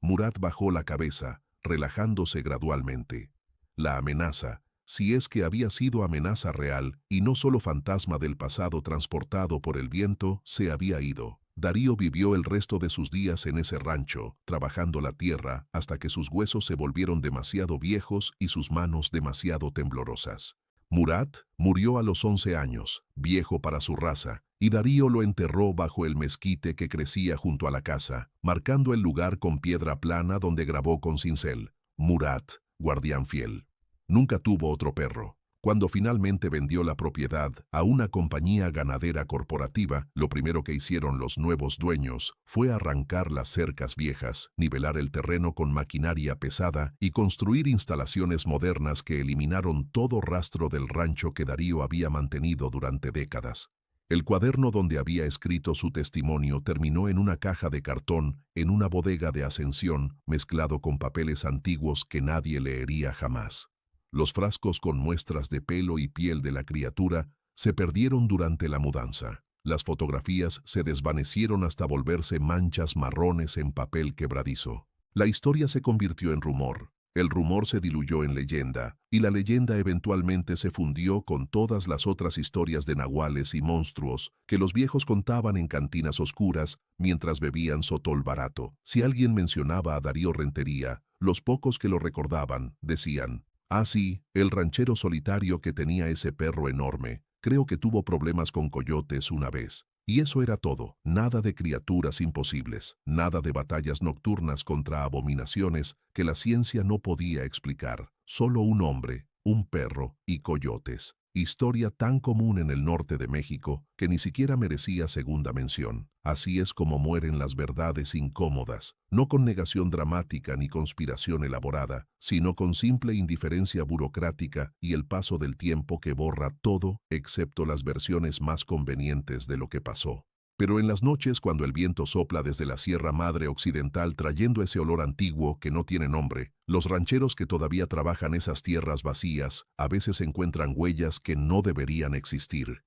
Murat bajó la cabeza, relajándose gradualmente. La amenaza, si es que había sido amenaza real y no solo fantasma del pasado transportado por el viento, se había ido. Darío vivió el resto de sus días en ese rancho, trabajando la tierra, hasta que sus huesos se volvieron demasiado viejos y sus manos demasiado temblorosas. Murat murió a los 11 años, viejo para su raza, y Darío lo enterró bajo el mezquite que crecía junto a la casa, marcando el lugar con piedra plana donde grabó con cincel: Murat, guardián fiel. Nunca tuvo otro perro. Cuando finalmente vendió la propiedad a una compañía ganadera corporativa, lo primero que hicieron los nuevos dueños fue arrancar las cercas viejas, nivelar el terreno con maquinaria pesada y construir instalaciones modernas que eliminaron todo rastro del rancho que Darío había mantenido durante décadas. El cuaderno donde había escrito su testimonio terminó en una caja de cartón en una bodega de Ascensión, mezclado con papeles antiguos que nadie leería jamás. Los frascos con muestras de pelo y piel de la criatura se perdieron durante la mudanza. Las fotografías se desvanecieron hasta volverse manchas marrones en papel quebradizo. La historia se convirtió en rumor. El rumor se diluyó en leyenda, y la leyenda eventualmente se fundió con todas las otras historias de nahuales y monstruos que los viejos contaban en cantinas oscuras mientras bebían sotol barato. Si alguien mencionaba a Darío Rentería, los pocos que lo recordaban decían: ah, sí, el ranchero solitario que tenía ese perro enorme. Creo que tuvo problemas con coyotes una vez. Y eso era todo. Nada de criaturas imposibles, nada de batallas nocturnas contra abominaciones que la ciencia no podía explicar. Solo un hombre, un perro y coyotes. Historia tan común en el norte de México que ni siquiera merecía segunda mención. Así es como mueren las verdades incómodas, no con negación dramática ni conspiración elaborada, sino con simple indiferencia burocrática y el paso del tiempo que borra todo excepto las versiones más convenientes de lo que pasó. Pero en las noches, cuando el viento sopla desde la Sierra Madre Occidental trayendo ese olor antiguo que no tiene nombre, los rancheros que todavía trabajan esas tierras vacías a veces encuentran huellas que no deberían existir.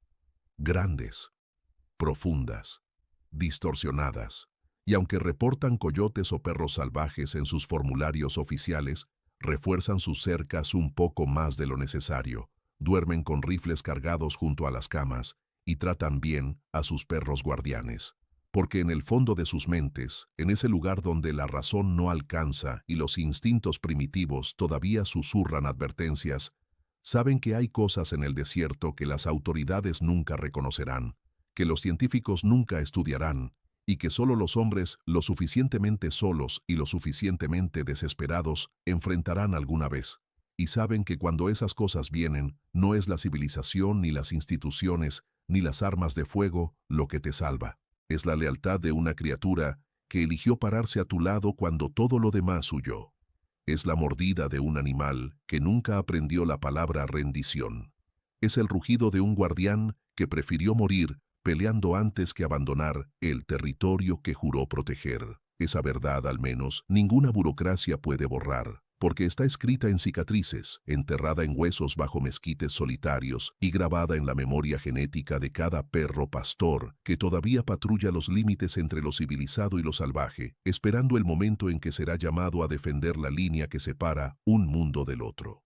Grandes, profundas, distorsionadas. Y aunque reportan coyotes o perros salvajes en sus formularios oficiales, refuerzan sus cercas un poco más de lo necesario. Duermen con rifles cargados junto a las camas y tratan bien a sus perros guardianes. Porque en el fondo de sus mentes, en ese lugar donde la razón no alcanza y los instintos primitivos todavía susurran advertencias, saben que hay cosas en el desierto que las autoridades nunca reconocerán, que los científicos nunca estudiarán, y que solo los hombres lo suficientemente solos y lo suficientemente desesperados enfrentarán alguna vez. Y saben que cuando esas cosas vienen, no es la civilización ni las instituciones ni las armas de fuego lo que te salva. Es la lealtad de una criatura que eligió pararse a tu lado cuando todo lo demás huyó. Es la mordida de un animal que nunca aprendió la palabra rendición. Es el rugido de un guardián que prefirió morir peleando antes que abandonar el territorio que juró proteger. Esa verdad, al menos, ninguna burocracia puede borrar, porque está escrita en cicatrices, enterrada en huesos bajo mezquites solitarios y grabada en la memoria genética de cada perro pastor que todavía patrulla los límites entre lo civilizado y lo salvaje, esperando el momento en que será llamado a defender la línea que separa un mundo del otro.